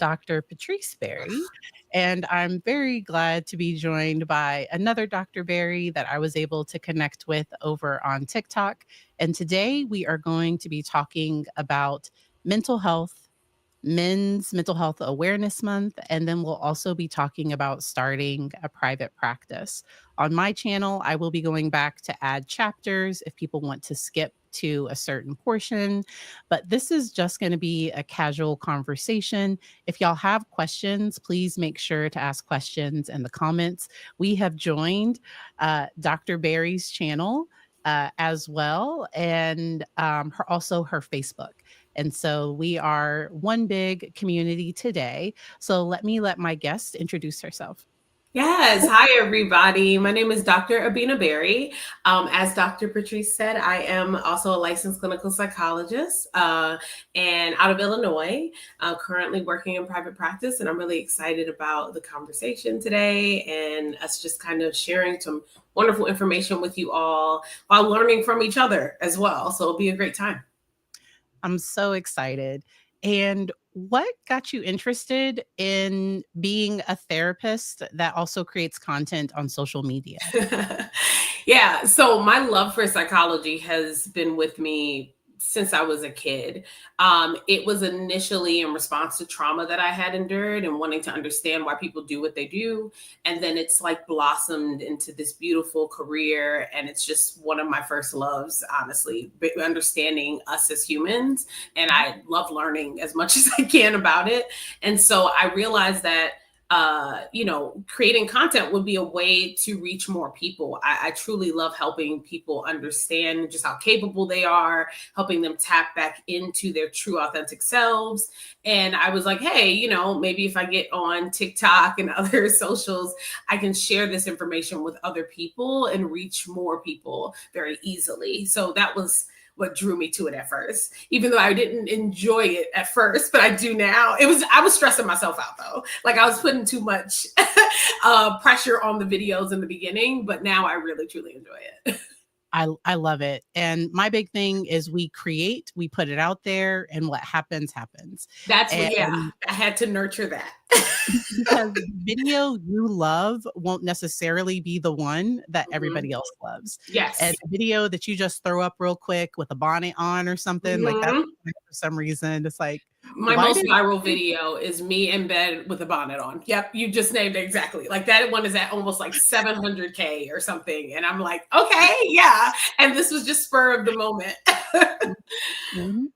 Dr. Patrice Berry, and I'm very glad to be joined by another Dr. Berry that I was able to connect with over on TikTok. And today we are going to be talking about mental health, Men's Mental Health Awareness Month, and then we'll also be talking about starting a private practice. On my channel, I will be going back to add chapters if people want to skip to a certain portion, but this is just going to be a casual conversation. If y'all have questions, please make sure to ask questions in the comments. We have joined Dr. Berry's channel as well, and also her Facebook. And so we are one big community today. So let my guest introduce herself. Yes. Hi, everybody. My name is Dr. Abena Berry. As Dr. Patrice said, I am also a licensed clinical psychologist and out of Illinois, currently working in private practice. And I'm really excited about the conversation today and us just kind of sharing some wonderful information with you all while learning from each other as well. So it'll be a great time. I'm so excited. And what got you interested in being a therapist that also creates content on social media? Yeah, so my love for psychology has been with me since I was a kid. It was initially in response to trauma that I had endured and wanting to understand why people do what they do. And then it's like blossomed into this beautiful career. And it's just one of my first loves, honestly, understanding us as humans. And I love learning as much as I can about it. And so I realized that creating content would be a way to reach more people. I truly love helping people understand just how capable they are, helping them tap back into their true authentic selves. And I was like, hey, maybe if I get on TikTok and other socials, I can share this information with other people and reach more people very easily. So that was what drew me to it at first, even though I didn't enjoy it at first, but I do now. I was stressing myself out though. Like I was putting too much pressure on the videos in the beginning, but now I really, truly enjoy it. I love it. And my big thing is we put it out there, and what happens, happens. That's what, yeah, I had to nurture that. Because the video you love won't necessarily be the one that everybody else loves. Yes. And a video that you just throw up real quick with a bonnet on or something like that, for some reason, it's like, my most viral video is me in bed with a bonnet on. Yep, you just named it exactly. Like that one is at almost like 700K or something. And I'm like, okay, yeah. And this was just spur of the moment. Mm-hmm.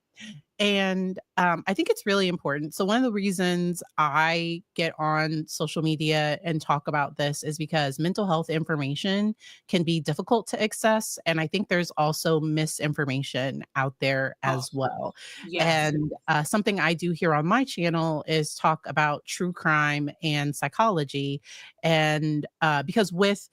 And I think it's really important. So one of the reasons I get on social media and talk about this is because mental health information can be difficult to access. And I think there's also misinformation out there as well. Yes. And something I do here on my channel is talk about true crime and psychology. And because with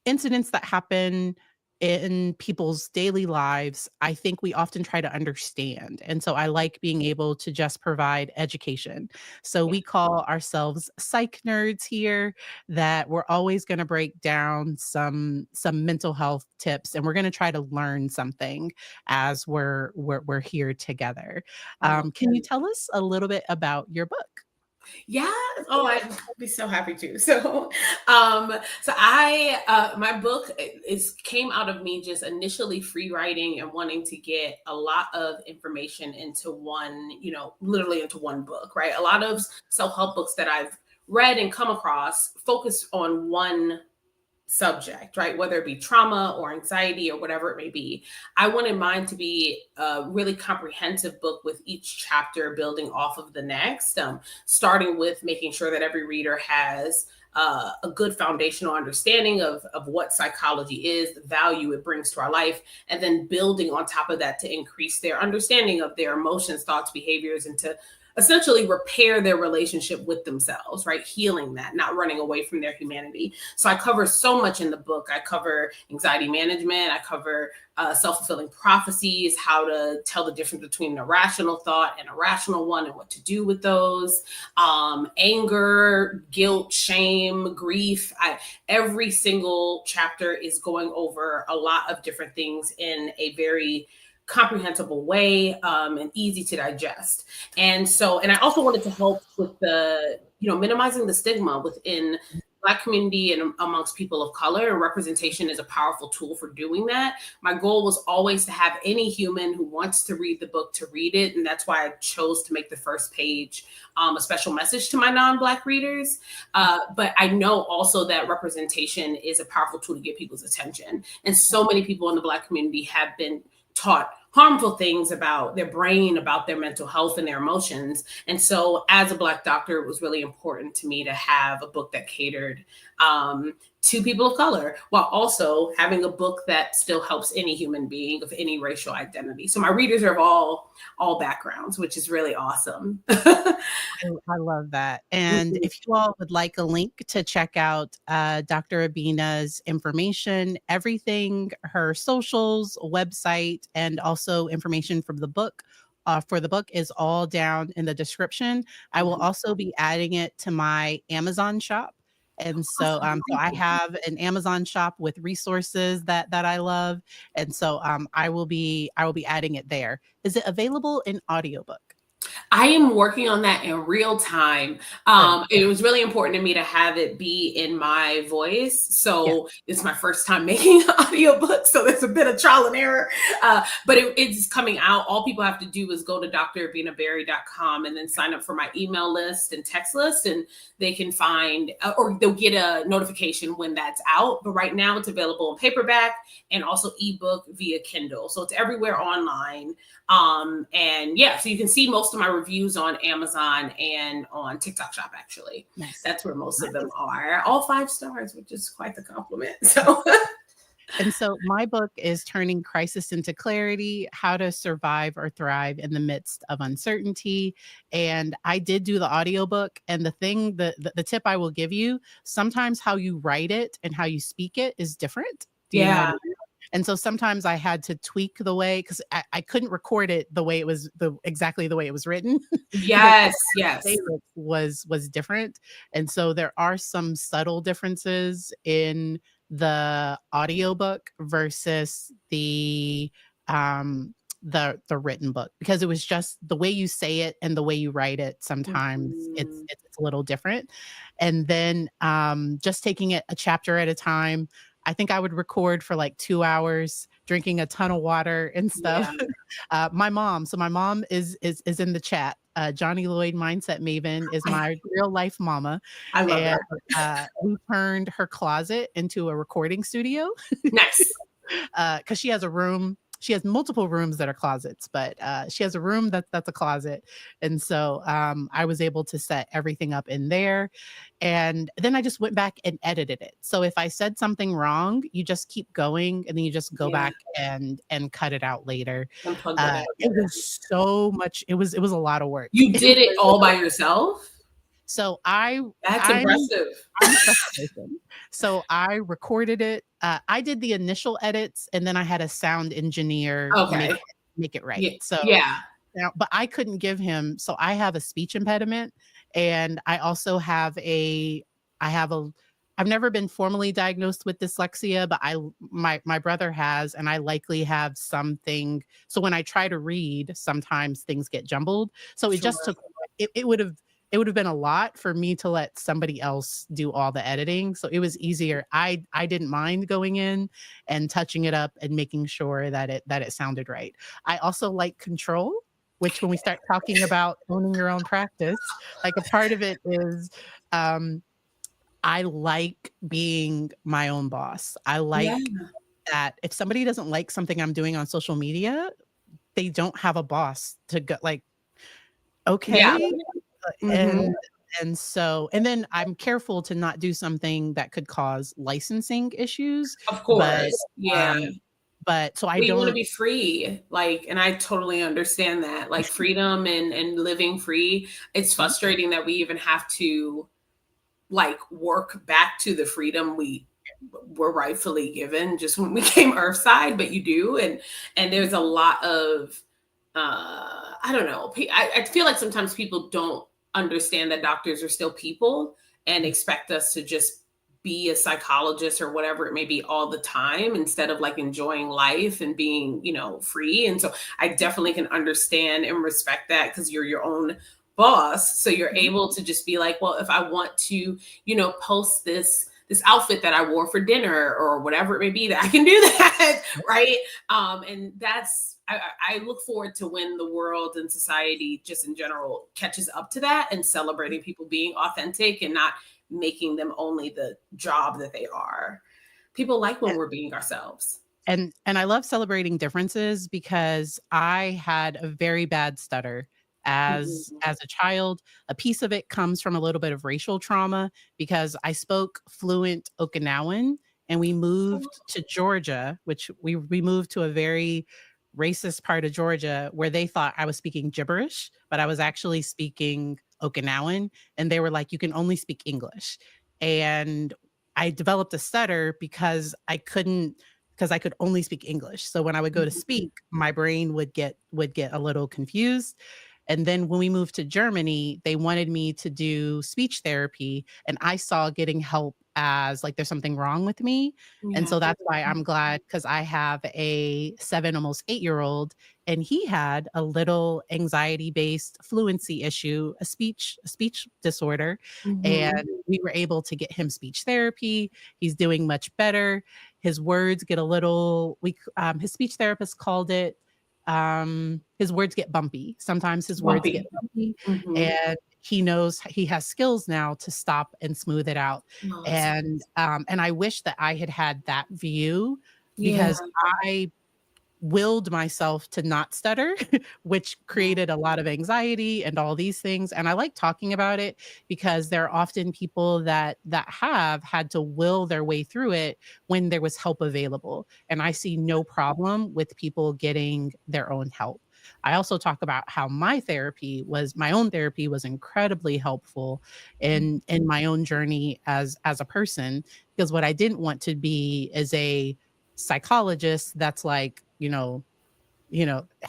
incidents that happen in people's daily lives, I think we often try to understand. And so I like being able to just provide education. So we call ourselves psych nerds here, that we're always going to break down some mental health tips, and we're going to try to learn something as we're here together. Can you tell us a little bit about your book? Yeah. Oh, I'd be so happy to. So my book came out of me just initially free writing and wanting to get a lot of information into one, literally into one book, right? A lot of self-help books that I've read and come across focus on one subject, right? Whether it be trauma or anxiety or whatever it may be. I wanted mine to be a really comprehensive book with each chapter building off of the next, starting with making sure that every reader has a good foundational understanding of what psychology is, the value it brings to our life, and then building on top of that to increase their understanding of their emotions, thoughts, behaviors, and to essentially repair their relationship with themselves, right? Healing that, not running away from their humanity. So I cover so much in the book. I cover anxiety management. I cover self-fulfilling prophecies, how to tell the difference between an irrational thought and a rational one and what to do with those, anger, guilt, shame, grief. Every single chapter is going over a lot of different things in a very comprehensible way, and easy to digest. And I also wanted to help with the, minimizing the stigma within Black community and amongst people of color, and representation is a powerful tool for doing that. My goal was always to have any human who wants to read the book to read it, and that's why I chose to make the first page a special message to my non-Black readers. But I know also that representation is a powerful tool to get people's attention, and so many people in the Black community have been taught harmful things about their brain, about their mental health and their emotions. And so as a Black doctor, it was really important to me to have a book that catered to people of color, while also having a book that still helps any human being of any racial identity. So my readers are of all backgrounds, which is really awesome. I love that. And if you all would like a link to check out Dr. Abena's information, everything, her socials, website, and also information from the book, for the book is all down in the description. I will also be adding it to my Amazon shop. And so, so I have an Amazon shop with resources that I love. And so I will be adding it there. Is it available in audiobook? I am working on that in real time. It was really important to me to have it be in my voice. So it's my first time making an audiobook. So there's a bit of trial and error, but it's coming out. All people have to do is go to drabenaberry.com and then sign up for my email list and text list, and they can find, or they'll get a notification when that's out. But right now it's available in paperback and also ebook via Kindle. So it's everywhere online. And yeah, so you can see most of my reviews on Amazon and on TikTok Shop, actually. Nice. That's where most of them are. All 5 stars, which is quite the compliment. So And so my book is Turning Crisis into Clarity: How to Survive or Thrive in the Midst of Uncertainty. And I did do the audiobook. And the thing, the tip I will give you, sometimes how you write it and how you speak it is different. Do you know what I mean? And so sometimes I had to tweak the way, because I couldn't record it the way it was, exactly the way it was written. Yes, yes. Was different. And so there are some subtle differences in the audiobook versus the written book, because it was just the way you say it and the way you write it. Sometimes it's a little different. And then just taking it a chapter at a time. I think I would record for like 2 hours, drinking a ton of water and stuff. My mom is in the chat. Johnny Lloyd Mindset Maven is my real life mama. I love that. We turned her closet into a recording studio. Nice. Because she has a room. She has multiple rooms that are closets, but she has a room that's a closet. And so I was able to set everything up in there. And then I just went back and edited it. So if I said something wrong, you just keep going, and then you just go back and cut it out later. It was so much. It was a lot of work. You did it all by yourself? So That's impressive. I'm a person. So I recorded it. I did the initial edits, and then I had a sound engineer make it right. Yeah. So now, but I couldn't give him. So I have a speech impediment, and I also have I've never been formally diagnosed with dyslexia, but my brother has, and I likely have something. So when I try to read, sometimes things get jumbled. So it just took. It would have been a lot for me to let somebody else do all the editing. So it was easier. I didn't mind going in and touching it up and making sure that it sounded right. I also like control, which when we start talking about owning your own practice, like a part of it is I like being my own boss. I like that if somebody doesn't like something I'm doing on social media, they don't have a boss to go like, okay. And so, and then I'm careful to not do something that could cause licensing issues. Of course. But so you want to be free, like, and I totally understand that, like freedom and living free. It's frustrating that we even have to like work back to the freedom we were rightfully given just when we came earthside, but you do. And there's a lot of, I don't know. I feel like sometimes people don't understand that doctors are still people and expect us to just be a psychologist or whatever it may be all the time instead of like enjoying life and being, free. And so I definitely can understand and respect that because you're your own boss. So you're Mhm. able to just be like, well, if I want to, post this outfit that I wore for dinner or whatever it may be, that I can do that, right? And I look forward to when the world and society just in general catches up to that and celebrating people being authentic and not making them only the job that they are. People like when we're being ourselves. And I love celebrating differences because I had a very bad stutter Mhm. as a child. A piece of it comes from a little bit of racial trauma because I spoke fluent Okinawan and we moved to Georgia, which we moved to a very racist part of Georgia where they thought I was speaking gibberish, but I was actually speaking Okinawan, and they were like, "You can only speak English." And I developed a stutter because I could only speak English. So when I would go to Mhm. speak, my brain would get a little confused. And then when we moved to Germany, they wanted me to do speech therapy, and I saw getting help as like there's something wrong with me. And Yeah. so that's why I'm glad because I have a 7, almost 8-year-old, and he had a little anxiety-based fluency issue, a speech disorder, and Mhm. we were able to get him speech therapy. He's doing much better. His words get a little his speech therapist called it, his words get bumpy. Sometimes his words get Bumpy. bumpy, Mhm. and he knows he has skills now to stop and smooth it out. Oh, that's And I wish that I had had that view yeah. because I willed myself to not stutter, which created a lot of anxiety and all these things. And I like talking about it because there are often people that have had to will their way through it when there was help available. And I see no problem with people getting their own help. I also talk about how my own therapy was incredibly helpful in my own journey as a person, because what I didn't want to be is a psychologist that's like,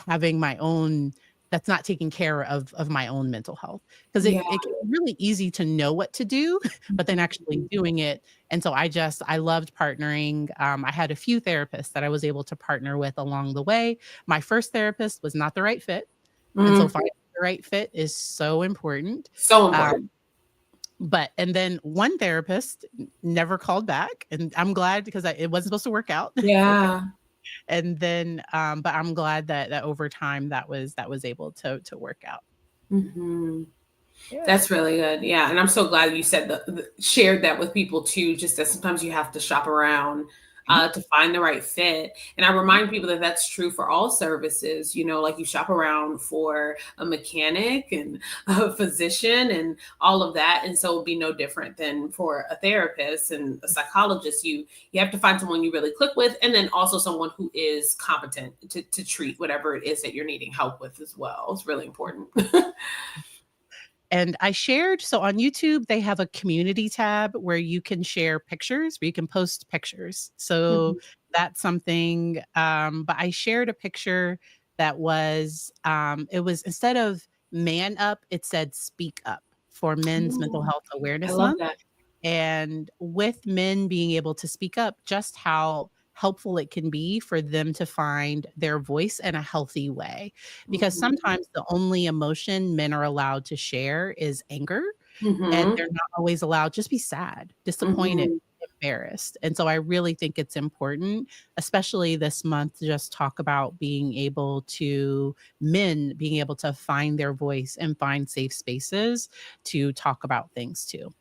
having my own that's not taking care of my own mental health. Because Yeah. it can be really easy to know what to do, but then Mhm. actually doing it. And so I loved partnering. I had a few therapists that I was able to partner with along the way. My first therapist was not the right fit, and so Mm. finding the right fit is so important. So Um, important. but and then one therapist never called back, and I'm glad because it wasn't supposed to work out. Okay. Yeah. And then, but I'm glad that over time that was able to work out. Mhm. Yeah. That's really good. Yeah, and I'm so glad you said shared that with people too. Just that sometimes you have to shop around Mhm, to find the right fit. And I mhm, remind people that that's true for all services. Like you shop around for a mechanic and a physician and all of that, and so it'd be no different than for a therapist and a psychologist. You have to find someone you really click with, and then also someone who is competent to treat whatever it is that you're needing help with as well. It's really important. and I shared so on YouTube, they have a community tab where you can share pictures, where you can post pictures. So Mhm. that's something, but I shared a picture that was, it was instead of "man up," it said "speak up" for Men's Mental Oh, Health I Awareness love Month. that. And with men being able to speak up, just how helpful it can be for them to find their voice in a healthy way. Because Mhm. sometimes the only emotion men are allowed to share is anger, and Mhm. they're not always allowed just be sad, disappointed, Mhm. embarrassed. And so I really think it's important, especially this month, to just talk about men being able to find their voice and find safe spaces to talk about things too.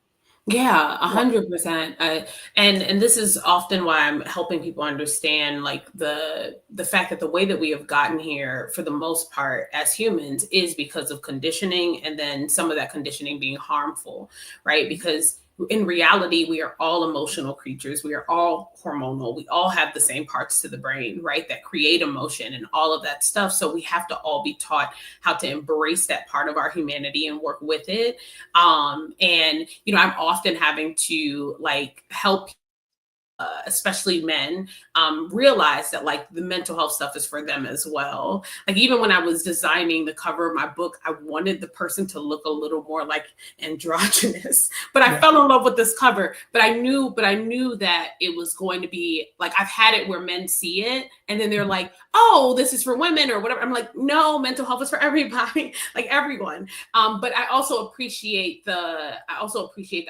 Yeah, Yeah. 100%. And this is often why I'm helping people understand like the fact that the way that we have gotten here for the most part as humans is because of conditioning and then some of that conditioning being harmful, right? Because in reality, we are all emotional creatures. We are all hormonal. We all have the same parts to the brain, right? That create emotion and all of that stuff. So we have to all be taught how to embrace that part of our humanity and work with it. And I'm often having to like help especially men, realize that like the mental health stuff is for them as well. Like even when I was designing the cover of my book, I wanted the person to look a little more like androgynous. But I Yeah. fell in love with this cover. But I knew that it was going to be like I've had it where men see it and then they're like, oh, this is for women or whatever. I'm like, no, mental health is for everybody, like everyone. But I also appreciate the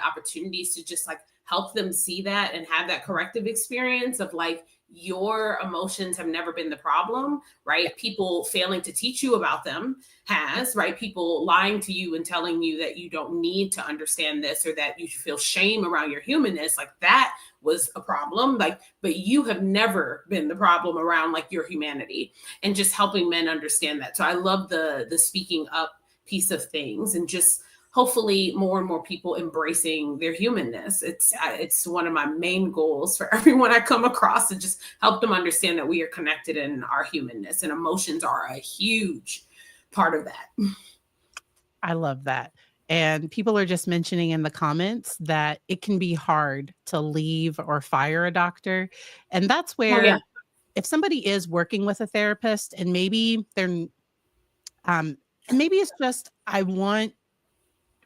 opportunities to just like help them see that and have that corrective experience of like your emotions have never been the problem, Yeah. right? People failing to teach you about them has, right? People lying to you and telling you that you don't need to understand this or that you should feel shame around your humanness, like that was a problem. Like, but you have never been the problem around like your humanity, and just helping men understand that. So I love the speaking up piece of things, and just hopefully more and more people embracing their humanness. It's one of my main goals for everyone I come across, to just help them understand that we are connected in our humanness, and emotions are a huge part of that. I love that. And people are just mentioning in the comments that it can be hard to leave or fire a doctor. And that's Oh yeah. where, if somebody is working with a therapist and maybe um, and maybe it's just,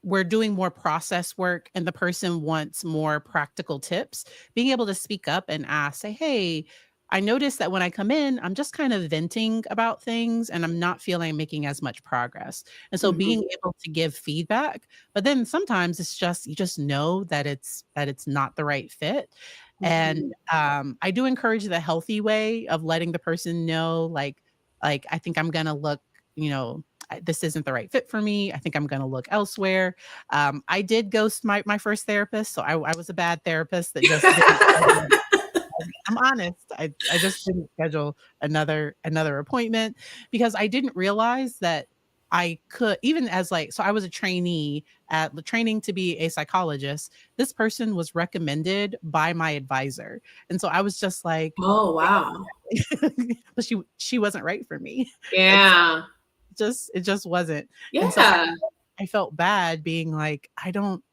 we're doing more process work and the person wants more practical tips, being able to speak up and ask, say, hey, I noticed that when I come in, I'm just kind of venting about things and I'm not feeling I'm making as much progress. And so being Hmm. able to give feedback, but then sometimes it's just, you just know that it's not the right fit. And Hmm. I do encourage the healthy way of letting the person know, like I think I'm gonna look, this isn't the right fit for me. I think I'm going to look elsewhere. I did ghost my first therapist, so I was a bad therapist that just didn't. I'm honest. I just didn't schedule another appointment because I didn't realize that I could, even as like, so I was a trainee at the training to be a psychologist. This person was recommended by my advisor, and so I was just like, Oh wow. but she wasn't right for me. And Yeah. it just wasn't. And so Yeah. I felt bad being like, I don't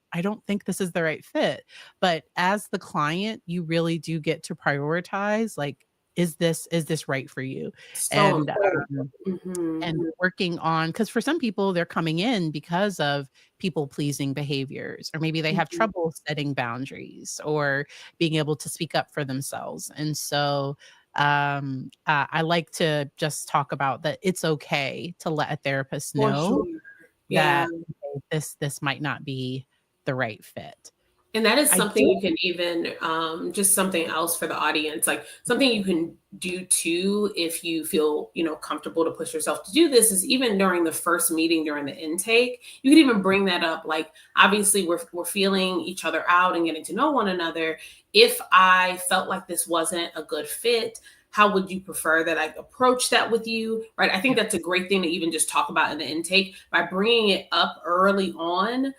think this is the right fit. But as the client, you really do get to prioritize, like, is this right for you? So And important. Hmm. working on, because for some people they're coming in because of people pleasing behaviors, or maybe they have Hmm. trouble setting boundaries or being able to speak up for themselves. And so I like to just talk about that it's okay to let a therapist For know sure. Yeah. that, okay, this might not be the right fit. And that is I something did. you can even, just something else for the audience, like something you can do too, if you feel, comfortable to push yourself to do this, is even during the first meeting, during the intake, you can even bring that up. Like, obviously, we're feeling each other out and getting to know one another. If I felt like this wasn't a good fit, how would you prefer that I approach that with you? Right. I think Yeah. that's a great thing to even just talk about in the intake by bringing it up early on.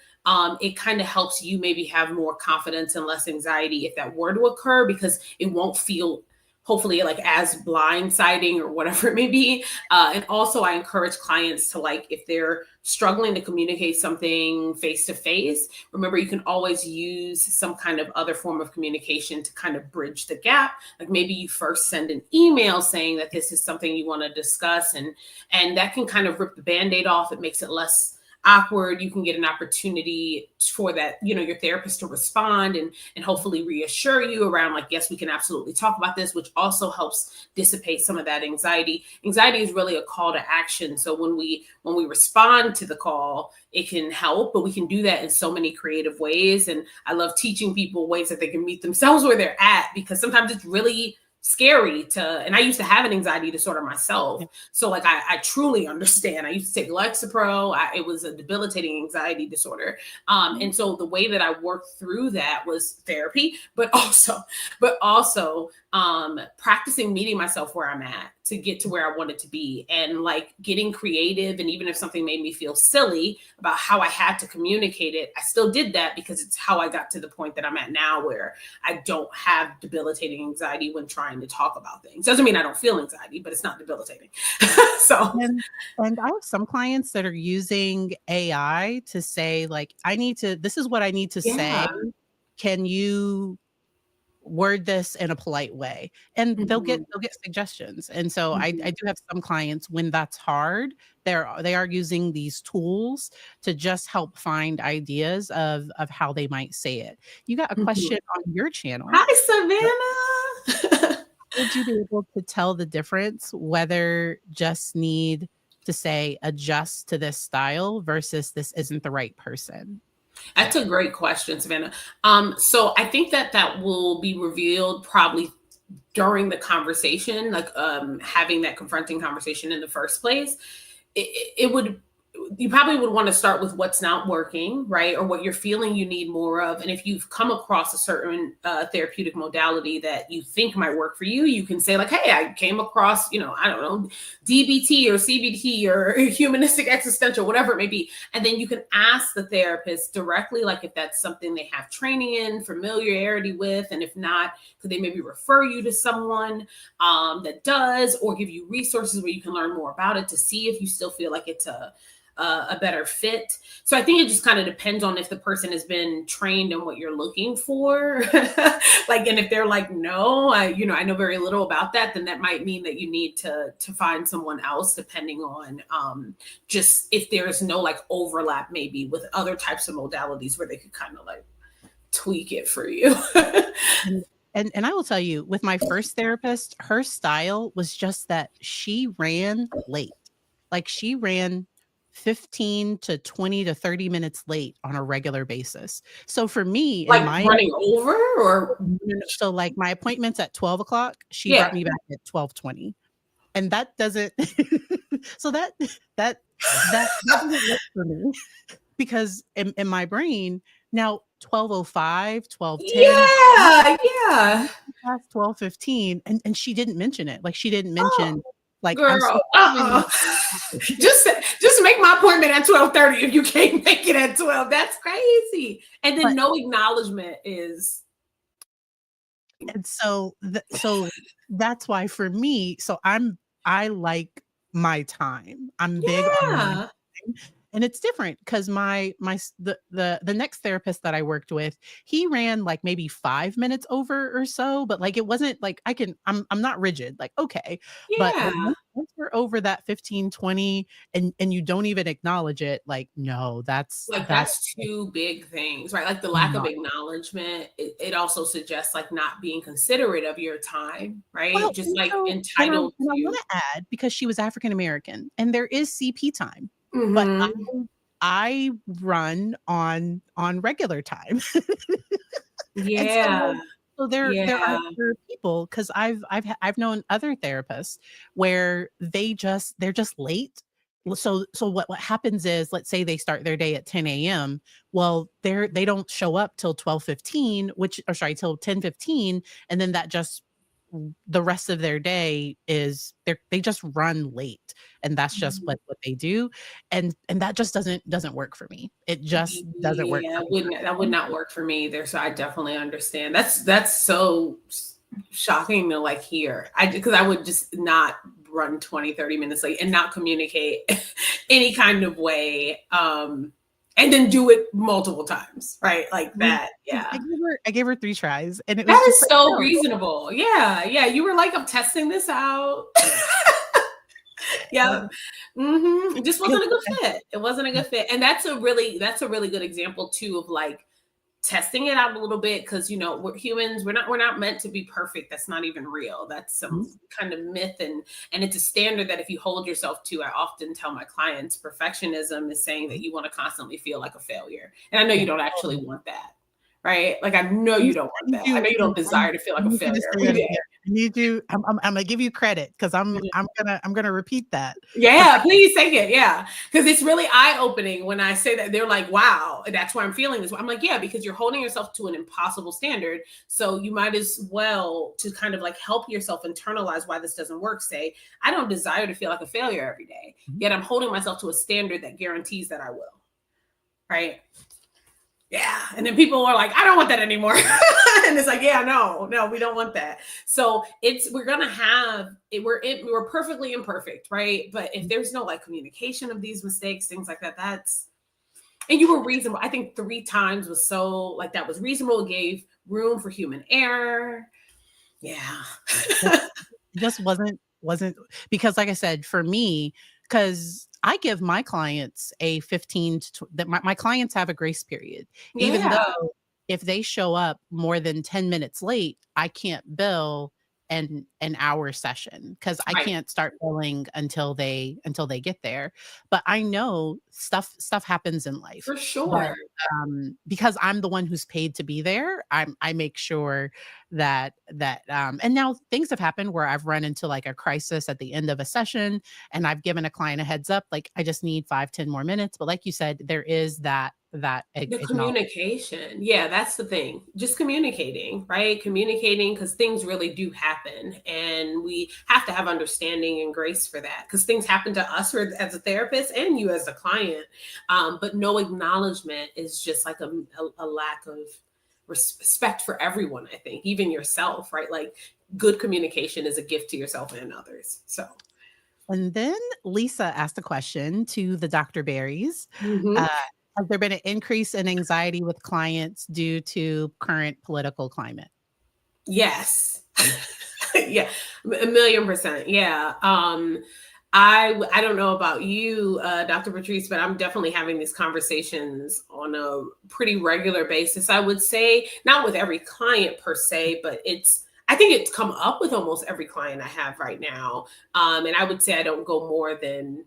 It kind of helps you maybe have more confidence and less anxiety if that were to occur, because it won't feel, hopefully, like as blindsiding or whatever it may be. And also, I encourage clients to, like, if they're struggling to communicate something face to face, remember you can always use some kind of other form of communication to kind of bridge the gap. Like maybe you first send an email saying that this is something you want to discuss, and that can kind of rip the band-aid off. It makes it less awkward. You can get an opportunity for that, your therapist to respond and hopefully reassure you around, like, yes, we can absolutely talk about this, which also helps dissipate some of that anxiety. Anxiety is really a call to action. So when we respond to the call, it can help, but we can do that in so many creative ways. And I love teaching people ways that they can meet themselves where they're at, because sometimes it's really scary and I used to have an anxiety disorder myself. Yeah. So like I truly understand. I used to take Lexapro. It was a debilitating anxiety disorder. And so the way that I worked through that was therapy, but also practicing meeting myself where I'm at to get to where I wanted to be, and like getting creative. And even if something made me feel silly about how I had to communicate it, I still did that because it's how I got to the point that I'm at now, where I don't have debilitating anxiety when trying to talk about things. Doesn't mean I don't feel anxiety, but it's not debilitating. So, And I have some clients that are using AI to say, like, this is what I need to say. yeah. Can you word this in a polite way, and Mhm. they'll get suggestions. And so I Mhm. do have some clients when that's hard, they are using these tools to just help find ideas of how they might say it. You got a Mhm. question on your channel. Hi, Savannah. Would you be able to tell the difference whether just need to say adjust to this style versus this isn't the right person? That's a great question, Savannah. So I think that that will be revealed probably during the conversation, like having that confronting conversation in the first place. It would, you probably would want to start with what's not working, right? Or what you're feeling you need more of. And if you've come across a certain therapeutic modality that you think might work for you, you can say, like, hey, I came across, I don't know, DBT or CBT or humanistic existential, whatever it may be. And then you can ask the therapist directly, like, if that's something they have training in, familiarity with. And if not, could they maybe refer you to someone that does, or give you resources where you can learn more about it to see if you still feel like it's a better fit. So I think it just kind of depends on if the person has been trained in what you're looking for. Like, and if they're like, no, I know very little about that, then that might mean that you need to find someone else, depending on just if there's no like overlap maybe with other types of modalities where they could kind of like tweak it for you. And and I will tell you, with my first therapist, her style was just that she ran late. Like, she ran 15 to 20 to 30 minutes late on a regular basis. So for me, in Like my running over or so, like, my appointment's at 12 o'clock, she brought yeah. me back at 12:20, and that doesn't so that that doesn't work for me because in my brain, now 12:05, 12:10, Yeah, yeah. past 12:15, and she didn't mention it. Like, she didn't Oh, mention, like, "I'm girl, still running." just make my appointment at 12:30 if you can't make it at 12. That's crazy. And then But no acknowledgement is and so that's why for me, so I like my time. I'm big on my yeah. time, and it's different because the next therapist that I worked with, he ran like maybe 5 minutes over or so, but like it wasn't like I'm not rigid, like, okay, but Yeah. once we're over that 15, 20, and you don't even acknowledge it, like, no, Like that's that's two big things, right? Like the lack of not acknowledgement, it also suggests like not being considerate of your time, right? well, Just and like so entitled and I to. wanna add, because she was African American, and there is CP time, but Mhm. I run on regular time. And Yeah. so Yeah. there are people, 'cause I've known other therapists where they're just late. So what happens is, let's say they start their day at 10 AM, well, they don't show up till 12:15, which or sorry, till 10:15, and then that just the rest of their day is they just run late, and that's just what they do, and that just doesn't work for me. It just doesn't work Yeah, for me. wouldn't that would not work for me either. So I definitely understand. That's so shocking to like hear. Because I would just not run 20, 30 minutes late and not communicate any kind of way. And then do it multiple times, right? Like Mm, that. Yeah. I gave her 3 tries, and it was That just is like, so "No." reasonable. Yeah. Yeah. You were like, I'm testing this out. Yeah. Um, It just because wasn't a good fit. It wasn't a good fit. And that's a really good example too of like testing it out a little bit because we're humans, we're not meant to be perfect. That's not even real. That's mhm, some kind of myth, and it's a standard that if you hold yourself to. I often tell my clients perfectionism is saying that mhm, you want to constantly feel like a failure, and I know you yeah. don't actually want that, right? Like I know you Please, don't I want need that. I you know you don't desire to feel I like a need you to failure say every that day. again. I need you I'm gonna give you credit because I'm gonna repeat that. Yeah, Perfect. please take it. Yeah. Because it's really eye opening when I say that. They're like, wow, that's why I'm feeling this. I'm like, yeah, because you're holding yourself to an impossible standard. So you might as well, to kind of like help yourself internalize why this doesn't work, say, I don't desire to feel like a failure every day, Mhm. yet I'm holding myself to a standard that guarantees that I will. Right. Yeah. And then people are like, I don't want that anymore. And it's like, yeah, no, we don't want that. So we're gonna have it, we're perfectly imperfect, right? But if there's no like communication of these mistakes, things like that, and you were reasonable. I think 3 times was so like that was reasonable. It gave room for human error. Yeah. It just wasn't because like I said, for me, because I give my clients a 15 to that my clients have a grace period. Even Yeah. though if they show up more than 10 minutes late, I can't bill an hour session because I Right. can't start billing until they get there. But I know stuff happens in life. For But sure. because I'm the one who's paid to be there, I make sure and now things have happened where I've run into like a crisis at the end of a session and I've given a client a heads up, like I just need 5-10 more minutes. But like you said, there is that The acknowledge. communication. Yeah, that's the thing. Just communicating, right? Communicating because things really do happen. And we have to have understanding and grace for that because things happen to us as a therapist and you as a client. But no acknowledgement is just like a lack of respect for everyone, I think, even yourself, right? Like good communication is a gift to yourself and others. So, And then Lisa asked a question to the Dr. Berries. mhm. Uh, has there been an increase in anxiety with clients due to current political climate? Yes. Yeah, a million percent. Yeah. I don't know about you, Dr. Patrice, but I'm definitely having these conversations on a pretty regular basis. I would say not with every client per se, but I think it's come up with almost every client I have right now. And I would say I don't go more than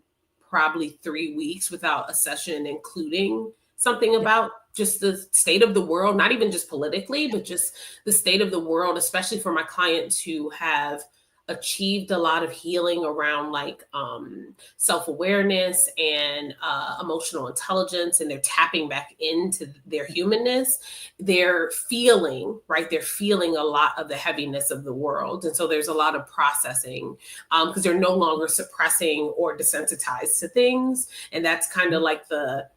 probably 3 weeks without a session, including something Yeah. about just the state of the world, not even just politically, but just the state of the world, especially for my clients who have achieved a lot of healing around like self-awareness and emotional intelligence, and they're tapping back into their humanness. They're feeling, right, they're feeling a lot of the heaviness of the world, and so there's a lot of processing because they're no longer suppressing or desensitized to things, and that's kind of like the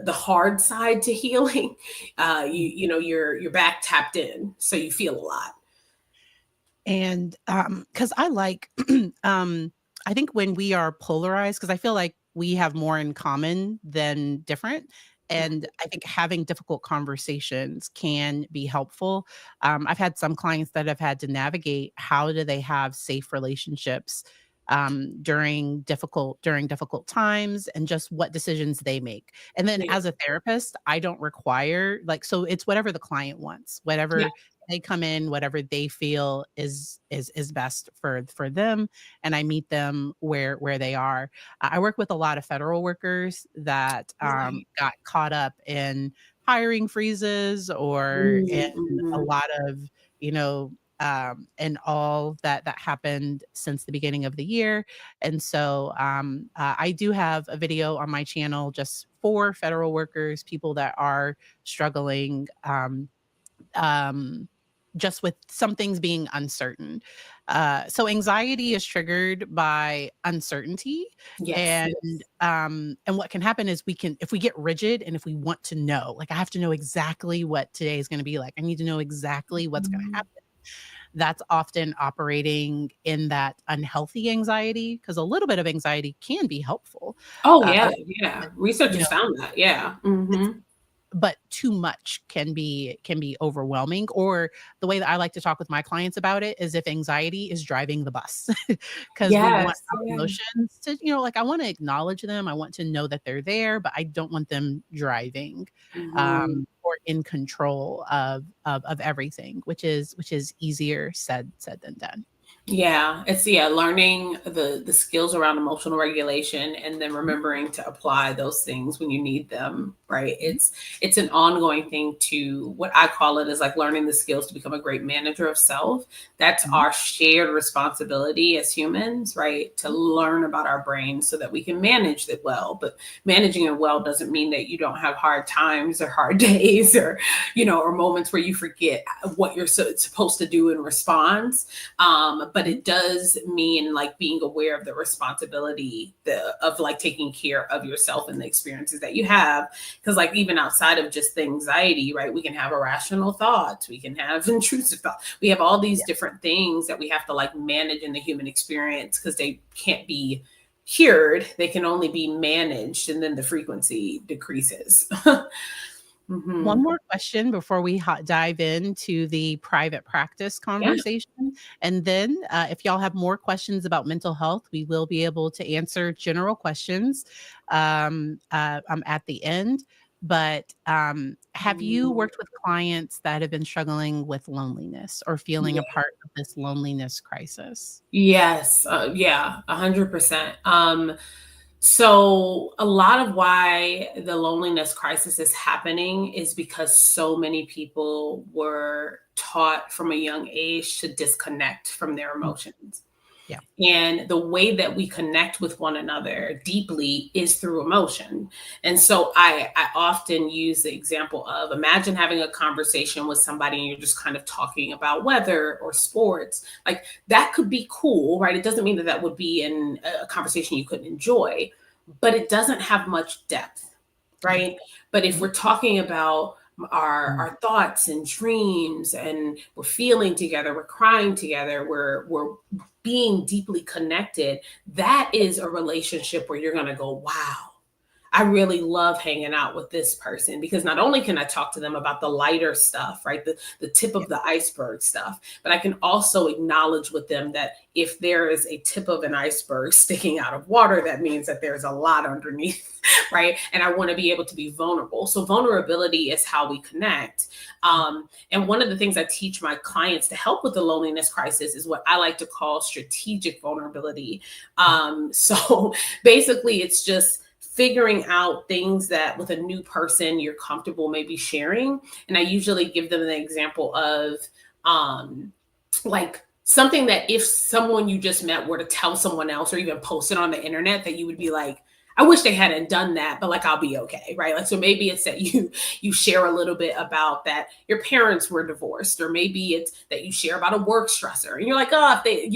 hard side to healing. You know you're back tapped in, so you feel a lot. And, because I like, I think when we are polarized, because I feel like we have more in common than different, and I think having difficult conversations can be helpful. I've had some clients that have had to navigate how do they have safe relationships, during difficult times and just what decisions they make. And then Yeah, as a therapist, I don't require like so it's whatever the client wants, yeah, whatever they come in, whatever they feel is best for them, and I meet them where they are. I work with a lot of federal workers that, right. got caught up in hiring freezes or in a Mhm. lot of, you know, and all that happened since the beginning of the year. And so, I do have a video on my channel just for federal workers, people that are struggling, um, just with some things being uncertain. So anxiety is triggered by uncertainty, Yes, and yes. and what can happen is we can if we get rigid and if we want to know, like I have to know exactly what today is going to be like. I need to know exactly what's going to Mhm. happen. That's often operating in that unhealthy anxiety because a little bit of anxiety can be helpful. Oh, Uh, yeah, yeah. but, Research you has know, found that, yeah. it's Mhm. but too much can be overwhelming, or the way that I like to talk with my clients about it is if anxiety is driving the bus, because we want Yes, our yeah. emotions to like, I wanna acknowledge them, I want to know that they're there, but I don't want them driving, Mhm. or in control of everything, which is easier said than done. Yeah, it's learning the skills around emotional regulation and then Mhm, remembering to apply those things when you need them, right? mhm, It's an ongoing thing to what I call it is like learning the skills to become a great manager of self. That's mhm, our shared responsibility as humans, right? To mhm. learn about our brains so that we can manage it well. But managing it well doesn't mean that you don't have hard times or hard days or or moments where you forget what you're supposed to do in response, but Mhm. it does mean like being aware of the responsibility of like taking care of yourself and the experiences that you have. Because like even outside of just the anxiety, right? We can have irrational thoughts, we can have intrusive thoughts, we have all these Yeah. different things that we have to like manage in the human experience because they can't be cured, they can only be managed, and then the frequency decreases. Hmm. One more question before we dive into the private practice Yeah. conversation. And then, if y'all have more questions about mental health, we will be able to answer general questions at the end. But have you worked with clients that have been struggling with loneliness or feeling a part of this loneliness crisis? Yes, yeah, 100%. So a lot of why the loneliness crisis is happening is because so many people were taught from a young age to disconnect from their Mm, emotions. yeah. And the way that we connect with one another deeply is through emotion. And so I often use the example of, imagine having a conversation with somebody and you're just kind of talking about weather or sports. Like, that could be cool, right? It doesn't mean that that would be in a conversation you couldn't enjoy, but it doesn't have much depth, Yeah. right? But if Mhm. we're talking about Mm. our thoughts and dreams, and we're feeling together, we're crying together, we're being deeply connected, that is a relationship where you're going to go, wow, I really love hanging out with this person, because not only can I talk to them about the lighter stuff, right? The tip Yeah. of the iceberg stuff, but I can also acknowledge with them that if there is a tip of an iceberg sticking out of water, that means that there's a lot underneath, right? And I want to be able to be vulnerable. So vulnerability is how we connect. And one of the things I teach my clients to help with the loneliness crisis is what I like to call strategic vulnerability. So basically, it's just figuring out things that with a new person you're comfortable maybe sharing. And I usually give them the example of um like something that if someone you just met were to tell someone else or even post it on the internet, that you would be like, I wish they hadn't done that, but like, I'll be okay, right? Like, so maybe it's that you share a little bit about that your parents were divorced, or maybe it's that you share about a work stressor and you're like, oh, if they,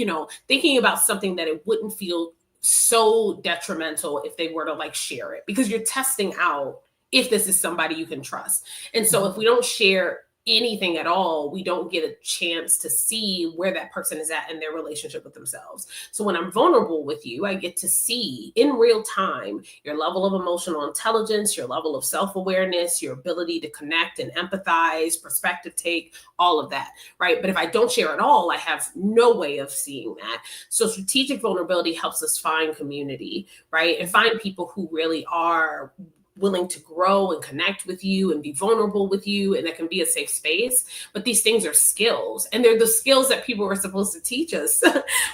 thinking about something that it wouldn't feel so detrimental if they were to like share it, because you're testing out if this is somebody you can trust. And so Mhm. if we don't share anything at all, we don't get a chance to see where that person is at in their relationship with themselves. So when I'm vulnerable with you, I get to see in real time your level of emotional intelligence, your level of self awareness, your ability to connect and empathize, perspective take, all of that, right? But if I don't share at all, I have no way of seeing that. So strategic vulnerability helps us find community, right? And find people who really are willing to grow and connect with you and be vulnerable with you, and that can be a safe space. But these things are skills, and they're the skills that people were supposed to teach us.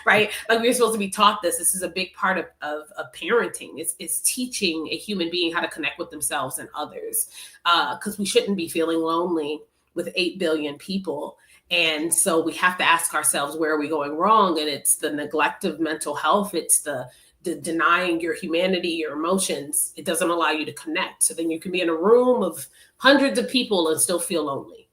Right? Like, we're supposed to be taught this is a big part of parenting. It's teaching a human being how to connect with themselves and others, because we shouldn't be feeling lonely with 8 billion people. And so we have to ask ourselves, where are we going wrong? And it's the neglect of mental health. It's the denying your humanity, your emotions. It doesn't allow you to connect. So then you can be in a room of hundreds of people and still feel lonely.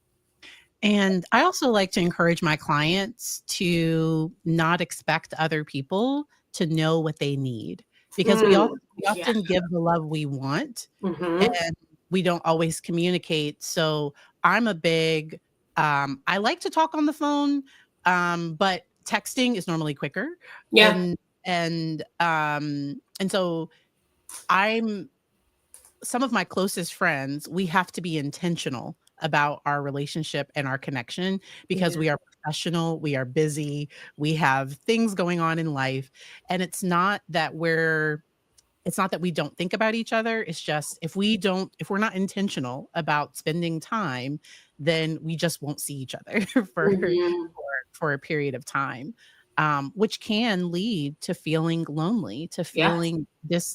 And I also like to encourage my clients to not expect other people to know what they need, because Mm, we yeah. often give the love we want Hmm. and we don't always communicate. So I'm a big I like to talk on the phone, but texting is normally quicker. Yeah. And and so I'm some of my closest friends, we have to be intentional about our relationship and our connection, because Yeah. we are professional, we are busy, we have things going on in life, and it's not that we don't think about each other. It's just if we're not intentional about spending time, then we just won't see each other Hmm. for a period of time, which can lead to feeling lonely, to Yeah. feeling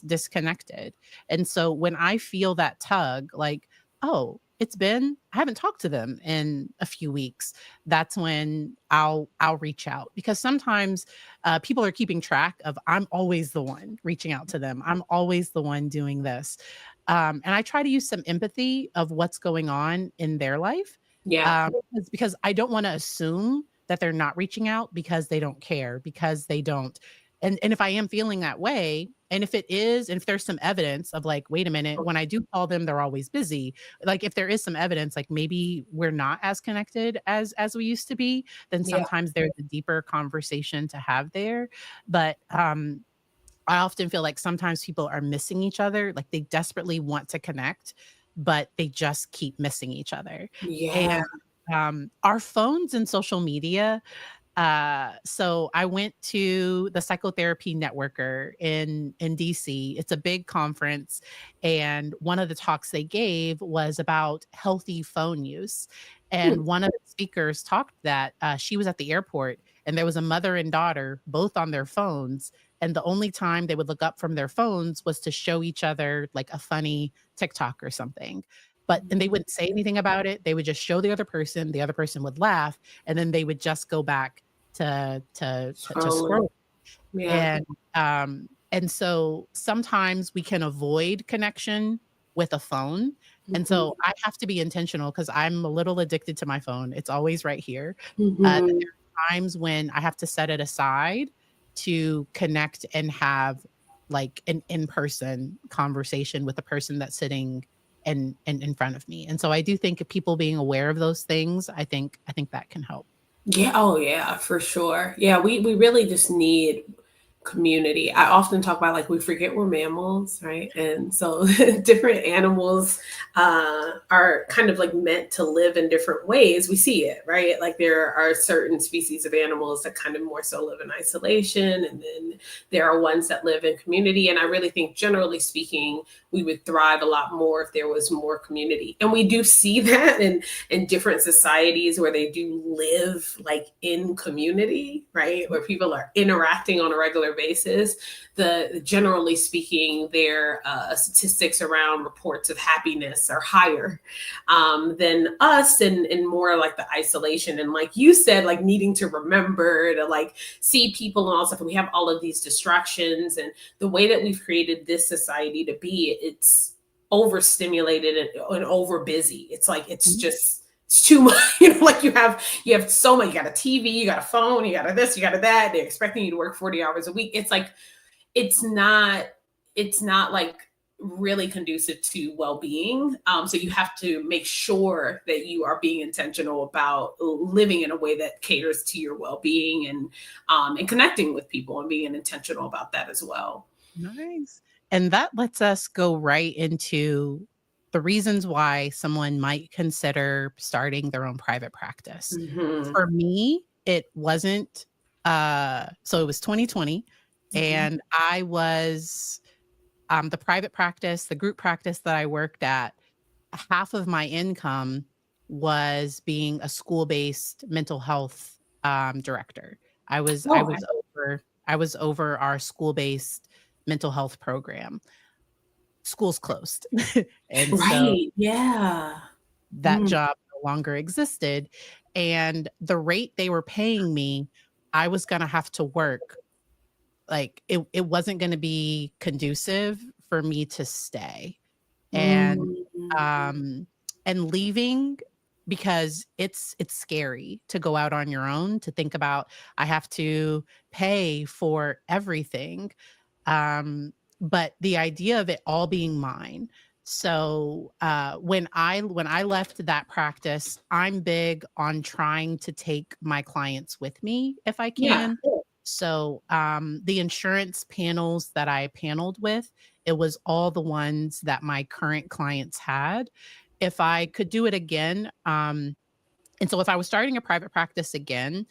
disconnected. And so when I feel that tug, like, oh, I haven't talked to them in a few weeks, that's when I'll reach out, because sometimes people are keeping track of, I'm always the one reaching out to them. I'm always the one doing this. And I try to use some empathy of what's going on in their life, Yeah. because I don't want to assume that they're not reaching out because they don't care, because they don't. And if I am feeling that way, and if it is, and if there's some evidence of like, wait a minute, when I do call them, they're always busy. Like, if there is some evidence, like maybe we're not as connected as we used to be, then Yeah. sometimes there's a deeper conversation to have there. But I often feel like sometimes people are missing each other, like they desperately want to connect, but they just keep missing each other. Yeah. And our phones and social media, so I went to the Psychotherapy Networker in DC. It's a big conference, and one of the talks they gave was about healthy phone use. Hmm. And one of the speakers talked that she was at the airport, and there was a mother and daughter both on their phones. And the only time they would look up from their phones was to show each other like a funny TikTok or something. And they wouldn't say anything about it. They would just show the other person would laugh, and then they would just go back to Scrolling. scroll. Yeah. And so sometimes we can avoid connection with a phone. And Mhm. so I have to be intentional because I'm a little addicted to my phone. It's always right here. There Mhm. are times when I have to set it aside to connect and have like an in-person conversation with the person that's sitting in front of me. And so I do think people being aware of those things, I think that can help. Yeah, oh yeah, for sure. Yeah, we really just need community. I often talk about like we forget we're mammals, right? And so different animals are kind of like meant to live in different ways. We see it, right? Like there are certain species of animals that kind of more so live in isolation, and then there are ones that live in community. And I really think, generally speaking, we would thrive a lot more if there was more community. And we do see that in different societies where they do live like in community, right? Where people are interacting on a regular basis. The generally speaking, their statistics around reports of happiness are higher than us, and more like the isolation. And like you said, like needing to remember to like see people and all stuff. And we have all of these distractions, and the way that we've created this society to be, it's overstimulated and over busy. It's like it's too much. Like you have so much. You got a TV, you got a phone, you got a this, you got a that. They're expecting you to work 40 hours a week. It's like it's not it's not like really conducive to well-being. So you have to make sure that you are being intentional about living in a way that caters to your well-being, and connecting with people and being intentional about that as well. Nice. And that lets us go right into the reasons why someone might consider starting their own private practice. Hmm. For me, it wasn't so it was 2020, Okay. and I was the private practice, the group practice that I worked at, half of my income was being a school-based mental health director. I was I Oh, okay. was over I was over our school-based mental health program. Schools closed. And so Right. Yeah. that Mm. job no longer existed. And the rate they were paying me, I was going to have to work. Like it wasn't going to be conducive for me to stay. And Mm. um and leaving, because it's scary to go out on your own, to think about I have to pay for everything. But the idea of it all being mine. So when I left that practice, I'm big on trying to take my clients with me if I Yeah. can. So the insurance panels that I paneled with, it was all the ones that my current clients had. If I could do it again, and so if I was starting a private practice again,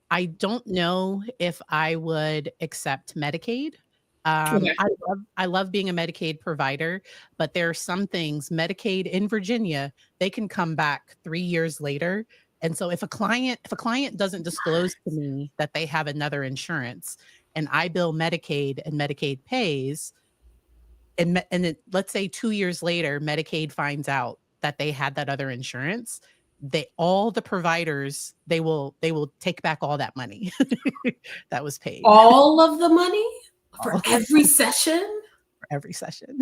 I don't know if I would accept Medicaid. Okay. I love being a Medicaid provider, but there are some things Medicaid in Virginia, they can come back 3 years later. And so if a client doesn't disclose to me that they have another insurance and I bill Medicaid and Medicaid pays, let's say 2 years later, Medicaid finds out that they had that other insurance, all the providers, they will take back all that money that was paid, All of the money for all every session? for every session.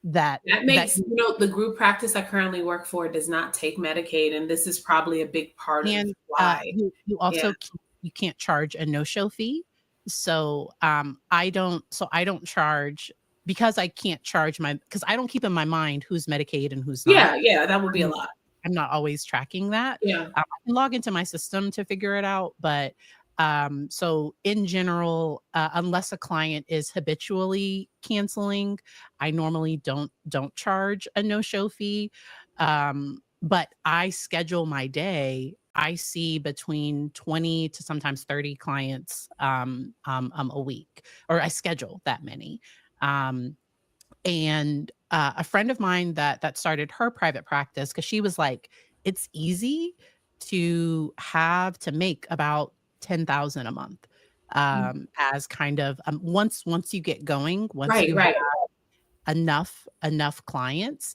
That That that makes, the group practice I currently work for does not take Medicaid, and this is probably a big part of and, why. you Yeah. also you can't charge a no-show fee. So I don't charge, because I can't charge because I don't keep in my mind who's Medicaid and who's Yeah, not. yeah, that would be a I'm lot. I'm not always tracking that. Yeah. I can log into my system to figure it out, but, So in general, unless a client is habitually canceling, I normally don't charge a no-show fee. But I schedule my day. I see between 20 to sometimes 30 clients a week, or I schedule that many. Um, and a friend of mine that started her private practice, because she was like, it's easy to make about 10,000 a month, as kind of once you get going, once Right, you have right. enough clients.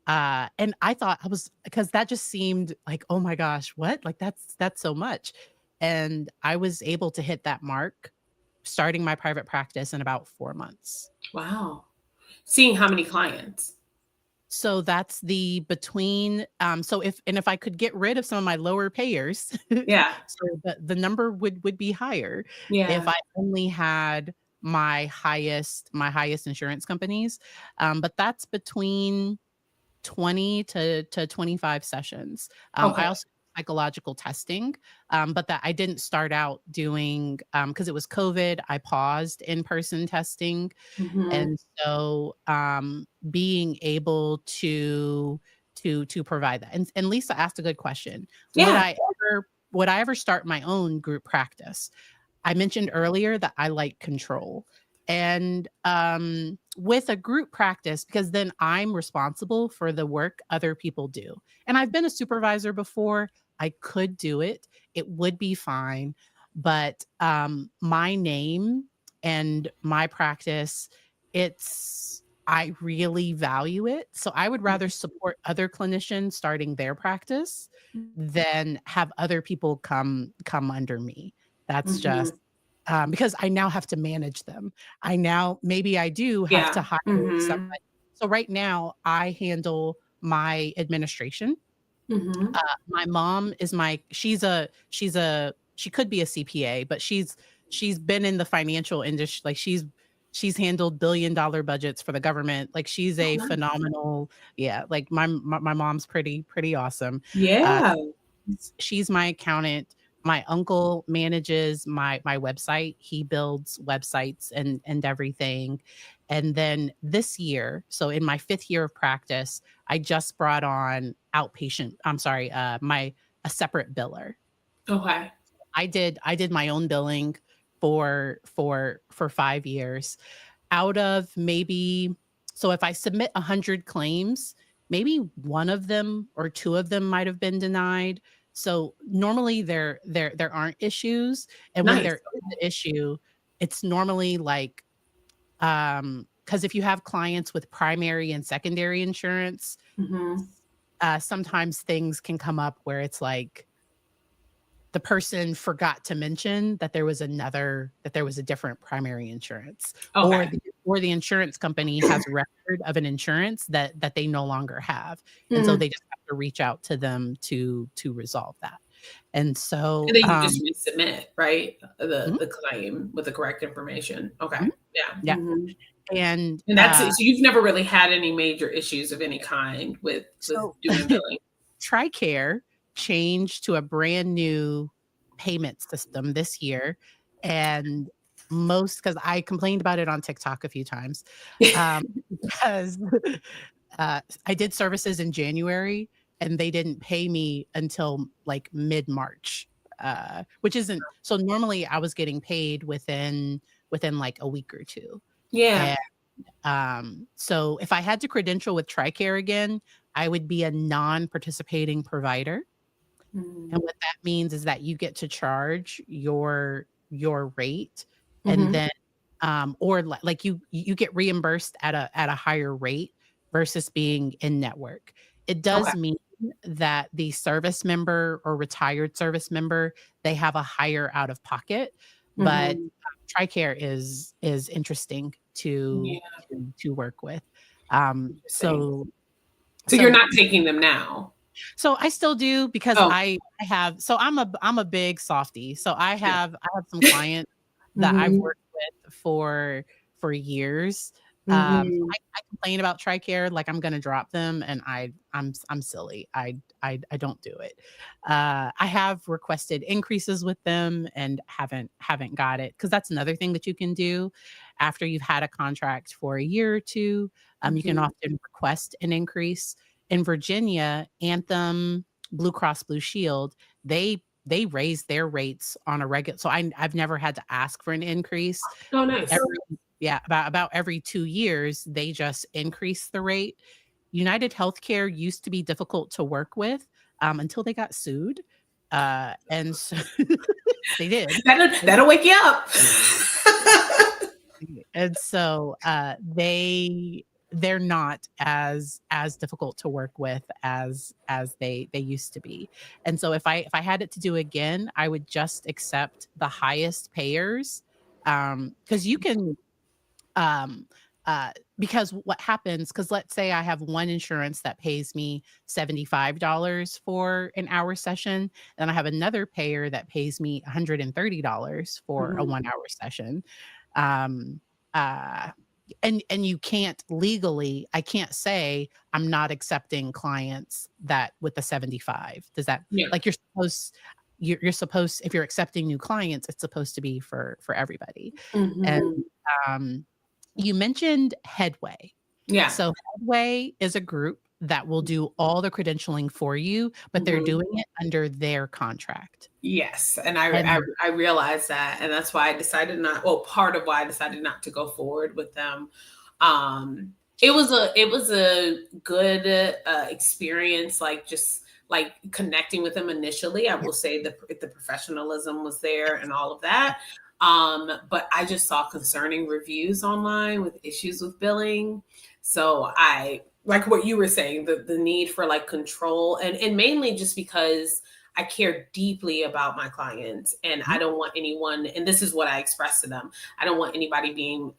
And I thought, I was, because that just seemed like, oh my gosh, what, like that's so much. And I was able to hit that mark starting my private practice in about 4 months. Wow. Seeing how many clients? So that's the between, so if I could get rid of some of my lower payers, Yeah. so the number would be higher if Yeah. I only had my highest insurance companies. But that's between 20 to 25 sessions. Okay. I also do psychological testing, but that I didn't start out doing, because it was COVID. I paused in-person testing, Mhm. and so, being able to provide that. And Lisa asked a good question. Would Yeah. I would I ever start my own group practice? I mentioned earlier that I like control. And with a group practice, because then I'm responsible for the work other people do. And I've been a supervisor before. I could do it. It would be fine. But my name and my practice, I really value it. So I would rather support other clinicians starting their practice than have other people come under me. That's just Mhm. because I now have to manage them. Maybe I do have to Yeah. hire Mhm. somebody. So right now I handle my administration. Mhm. uh, my mom is she could be a CPA, but she's been in the financial industry. Like she's handled billion-dollar budgets for the government. Like she's Oh, a nice. phenomenal, yeah, like my mom's pretty awesome. Uh, Yeah. she's my accountant. My uncle manages my website. He builds websites and everything. And then this year, so in my 5th year of practice, I just brought on a separate biller. Okay. I did my own billing for 5 years. Out of maybe, so if I submit 100 claims, maybe one of them or two of them might have been denied. So normally there aren't issues, and when Nice. there is an issue, it's normally like, because if you have clients with primary and secondary insurance, Mhm. sometimes things can come up where it's like the person forgot to mention that there was a different primary insurance, or Okay. the insurance company has record of an insurance that they no longer have, and so Mhm. they just have to reach out to them to resolve that. And so, And then you just resubmit, right? The mhm, the claim with the correct information. Okay. mhm, Yeah. yeah, Mhm. and, And that's it. So you've never really had any major issues of any kind with so doing billing? TRICARE changed to a brand new payment system this year, and because I complained about it on TikTok a few times, um, because, I did services in January, and they didn't pay me until, like, mid-March, which isn't, so normally I was getting paid within, like, a week or 2, Yeah. and so if I had to credential with TRICARE again, I would be a non-participating provider. Mhm. And what that means is that you get to charge your rate, and Mhm. then, or like you get reimbursed at a higher rate versus being in network. It Okay. does mean that the service member or retired service member, they have a higher out of pocket, but Mhm. TRICARE is interesting to Yeah, to work with. interesting. So So you're so not taking them now? so I still do, because Oh, I have, so I'm a big softie. So I have some yeah. clients that I've Mhm. worked with for years. Mhm. I complain about TRICARE like I'm gonna drop them, and I'm silly. I don't do it. I have requested increases with them and haven't got it, because that's another thing that you can do after you've had a contract for a year or 2. You can Mhm. often request an increase. In Virginia, Anthem, Blue Cross Blue Shield, they raise their rates on a regular, so I've never had to ask for an increase. Oh, nice. Every Yeah, about every 2 years, they just increase the rate. United Healthcare used to be difficult to work with, until they got sued, and so they did, That'll wake you up. and so, they're not as difficult to work with as they used to be, and so if I had it to do again, I would just accept the highest payers, because you can um uh because what happens, because let's say I have one insurance that pays me $75 for an hour session, then I have another payer that pays me $130 for a Mhm. 1 hour session. um uh and you can't legally, I can't say I'm not accepting clients that with the 75. Does that, Yeah. like, you're supposed, if you're accepting new clients, it's supposed to be for everybody. And Mhm. um you mentioned Headway. Yeah. So Headway is a group that will do all the credentialing for you, but they're Mhm. doing it under their contract. Yes, and I And I realized that, and that's why I decided not. Well, part of why I decided not to go forward with them. It was a good experience, like just like connecting with them initially. I yeah, will say the professionalism was there and all of that. But I just saw concerning reviews online with issues with billing. So I like what you were saying, the need for like control, and mainly just because I care deeply about my clients, and I mhm. don't want anyone, and this is what I express to them. I don't want anybody being,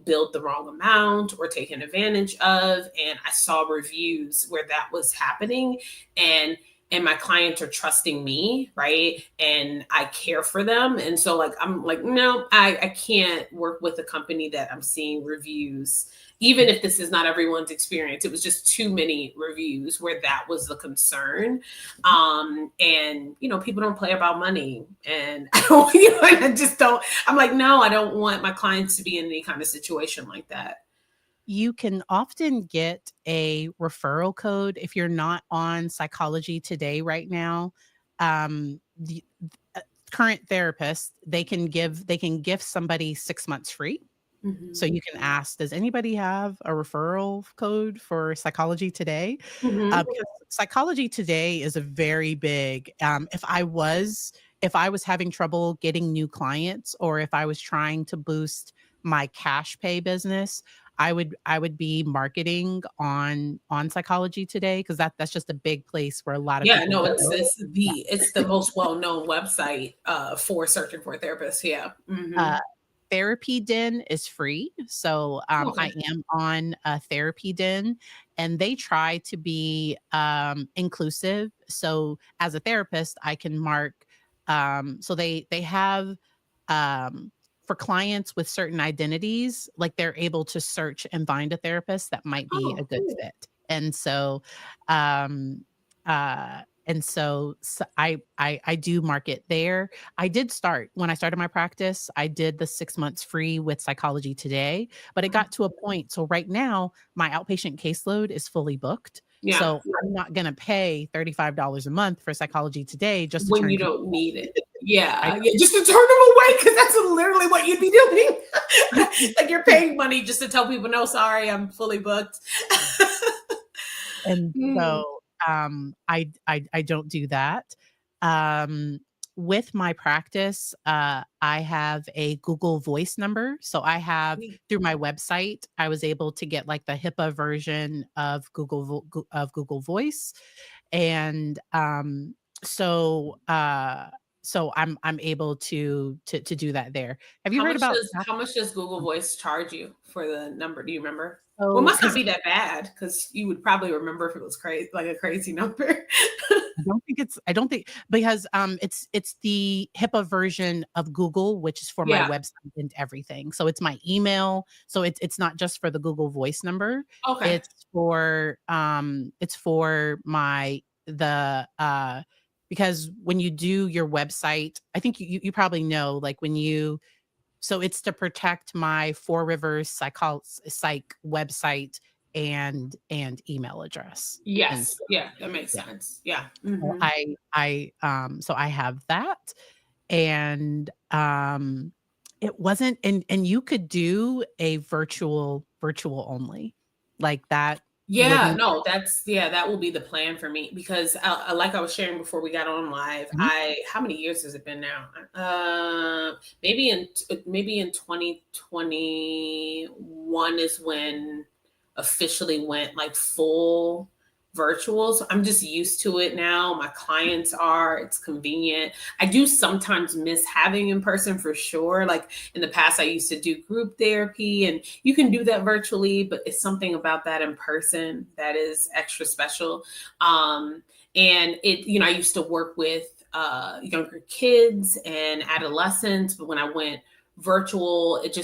billed the wrong amount or taken advantage of. And I saw reviews where that was happening, and my clients are trusting me, right? And I care for them. And so like I'm like, no, I can't work with a company that I'm seeing reviews, even if this is not everyone's experience. It was just too many reviews where that was the concern. And people don't play about money, and I don't, and I just don't. I'm like, no, I don't want my clients to be in any kind of situation like that. You can often get a referral code if you're not on Psychology Today right now. The current therapist, they can give somebody 6 months free. So Hmm. you can ask, "Does anybody have a referral code for Psychology Today?" Hmm. Because Psychology Today is a very big, if I was having trouble getting new clients, or if I was trying to boost my cash pay business, I would be marketing on Psychology Today, because that's just a big place where a lot of Yeah, people no, it's go. it's the most well known website for searching for a therapist. Yeah. Hmm. Uh, Therapy Den is free. So, Okay. I am on a Therapy Den, and they try to be, inclusive. So, as a therapist, I can mark, so they have, um, for clients with certain identities, like, they're able to search and find a therapist that might be a Oh, good cool. fit. Um, I do market there. I did start when I started my practice, I did the 6 months free with Psychology Today, but it got to a point, so right now, my outpatient caseload is fully booked, Yeah. so I'm not gonna pay $35 a month for Psychology Today just to When turn you people don't need away. it. I Yeah, yeah, just to turn them away, because that's literally what you'd be doing. Like you're paying money just to tell people, no, sorry, I'm fully booked. And Mm. so, I don't do that. Um, with my practice, I have a Google Voice number. So I have, through my website, I was able to get like the HIPAA version of Google Voice, and so I'm able to do that there. Have you How heard much about does how much does Google Voice charge you for the number? Do you remember? Well, it so must not because be that bad, because you would probably remember if it was crazy, like a crazy number. I don't think because, it's the HIPAA version of Google, which is for my Yeah. website and everything. So it's my email. So it's not just for the Google Voice number. Okay. It's for because when you do your website, I think you probably know, like, when you so it's to protect my Four Rivers psych website and email address. And Yes. so, Yeah, that makes yeah. sense. Yeah. So Hmm. I have that, and, it wasn't and you could do a virtual only, like, that Yeah, wouldn't. no, that will be the plan for me because like I was sharing before we got on live, Mhm. how many years has it been now? Maybe in 2021 is when officially went like full virtual. So I'm just used to it now. My clients are, it's convenient. I do sometimes miss having in person for sure. Like in the past, I used to do group therapy, and you can do that virtually, but it's something about that in person that is extra special. And I used to work with younger kids and adolescents, but when I went virtual, it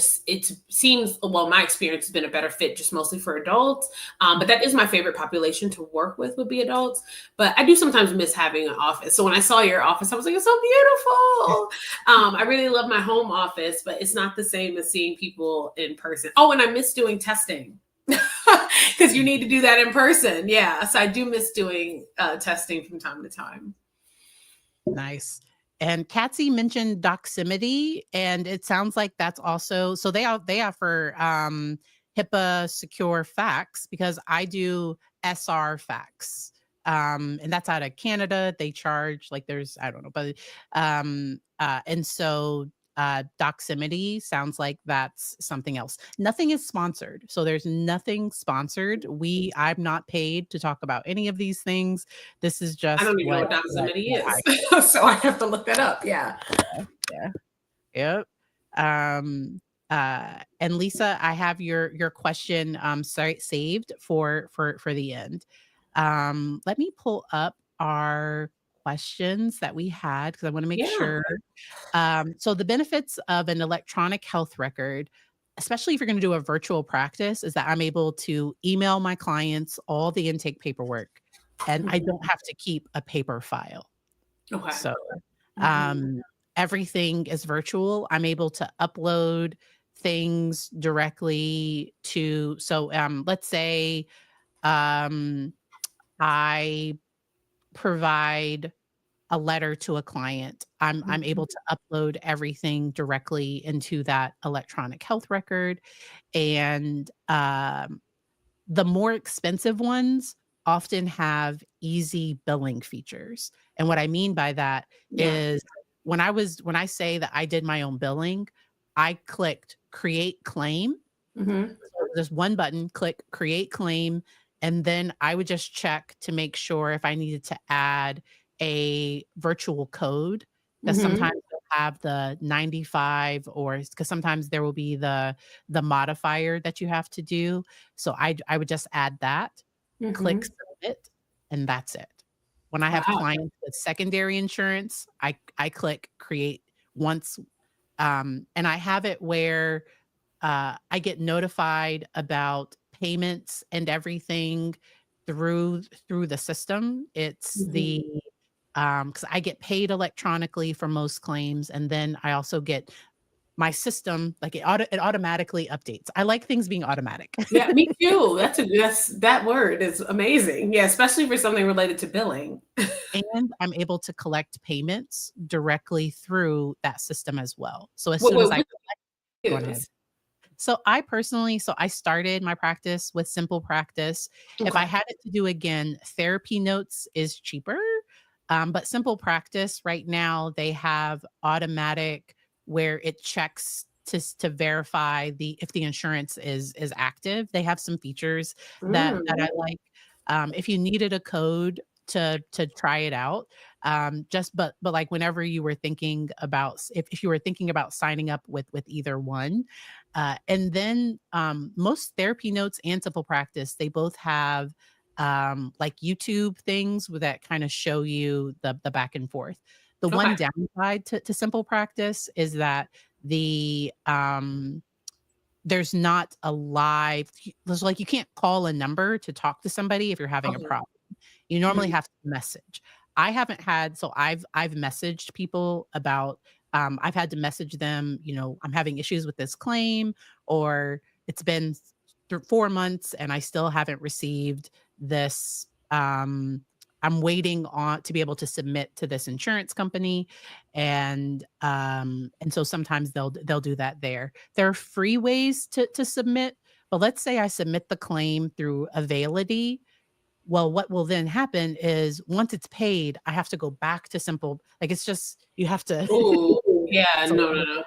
seems, well, my experience has been a better fit just mostly for adults. But that is my favorite population to work with, would be adults. But I do sometimes miss having an office. So when I saw your office, I was like, it's so beautiful. I really love my home office, but it's not the same as seeing people in person. Oh, and I miss doing testing. Because you need to do that in person. Yeah. So I do miss doing testing from time to time. Nice. And Patsy mentioned Doximity, and it sounds like that's also so they offer, HIPAA secure fax because I do SR fax, and that's out of Canada. They charge like there's I don't know, but, and so, Doximity sounds like that's something else. Nothing is sponsored, so there's nothing sponsored. I'm not paid to talk about any of these things. This is I just don't even know what Doximity what I is. So I have to look that up. Yeah. yeah. Yep. And Lisa, I have your question saved for the end. Let me pull up our questions that we had because I want to make Yeah. sure. So the benefits of an electronic health record, especially if you're going to do a virtual practice, is that I'm able to email my clients all the intake paperwork, and I Mhm. don't have to keep a paper file. Okay. So, Mhm. um, everything is virtual. I'm able to upload things directly to let's say, um, I provide a letter to a client. I'm Mhm. able to upload everything directly into that electronic health record, and, the more expensive ones often have easy billing features, and what I mean by that Yeah. is when I say that I did my own billing, I clicked create claim. Mhm. So there's one button, click create claim, and then I would just check to make sure if I needed to add a virtual code, because Mhm. sometimes they'll have the 95 or because sometimes there will be the modifier that you have to do. So I would just add that, click Mhm. submit, and that's it. When I have Wow. clients with secondary insurance, I click create once, and I have it where I get notified about payments and everything through the system. It's Mhm. because I get paid electronically for most claims, and then I also get my system like it automatically updates. I like things being automatic. Yeah, me too. That word is amazing. Yeah, especially for something related to billing. And I'm able to collect payments directly through that system as well. So as What soon as what I what go ahead. is? I started my practice with Simple Practice. If I Okay. had it to do again, Therapy Notes is cheaper, but Simple Practice right now, they have automatic where it checks to verify the if the insurance is active. They have some features that Mm. I like. If you needed a code to try it out, just but like whenever you were thinking about if you were thinking about signing up with either one, and then most therapy notes and simple practice, they both have like YouTube things that kind of show you the back and forth. The one Okay. downside to simple practice is that there's not a live there's like you can't call a number to talk to somebody if you're having a Okay. problem. You normally Mhm. have to message. I haven't had so I've messaged people about, I've had to message them, "I'm having issues with this claim," or, "It's been 4 months and I still haven't received this, I'm waiting on to be able to submit to this insurance company," and so sometimes they'll do that there. There are free ways to submit, but let's say I submit the claim through Availity. Well, what will then happen is once it's paid, I have to go back to simple like, it's just you have to Ooh, yeah, it's a no, lot no, of no.